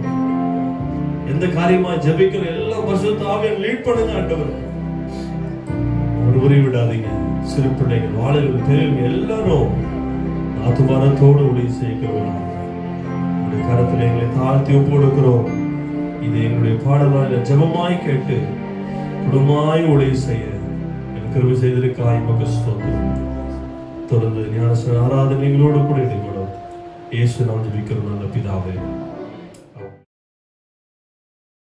எந்த காரியமா ஜெபிக்கணும், எல்லாம் பரிசுத்த ஆவியானவர் லீட் பண்ணுங்க ஆண்டவர். ஒருவரை விடாதீங்க. சிறு பிள்ளைகள், வாழைகள், பெரியவங்க எல்லாரும் ஆத்துமாரத்தோடு ஊழியம் செய்கிறோம். உங்களுடைய கரத்தில் எங்களை தாழ்த்தி ஒப்பு கொடுக்கிறோம். இது எங்களுடைய பாடலாக ஜெபமாய் கேட்டு குடும்பமாய் ஊழியம் செய்ய எனக்கு கிருபை செய்திருக்காய் மக ஸ்தோத்திரம். தொடர்ந்து ஞான ஆராதனைகளோடு கூட இணைப்படும். இயேசு நாம் ஜெபிக்கிறோம் நல்ல பிதாவே.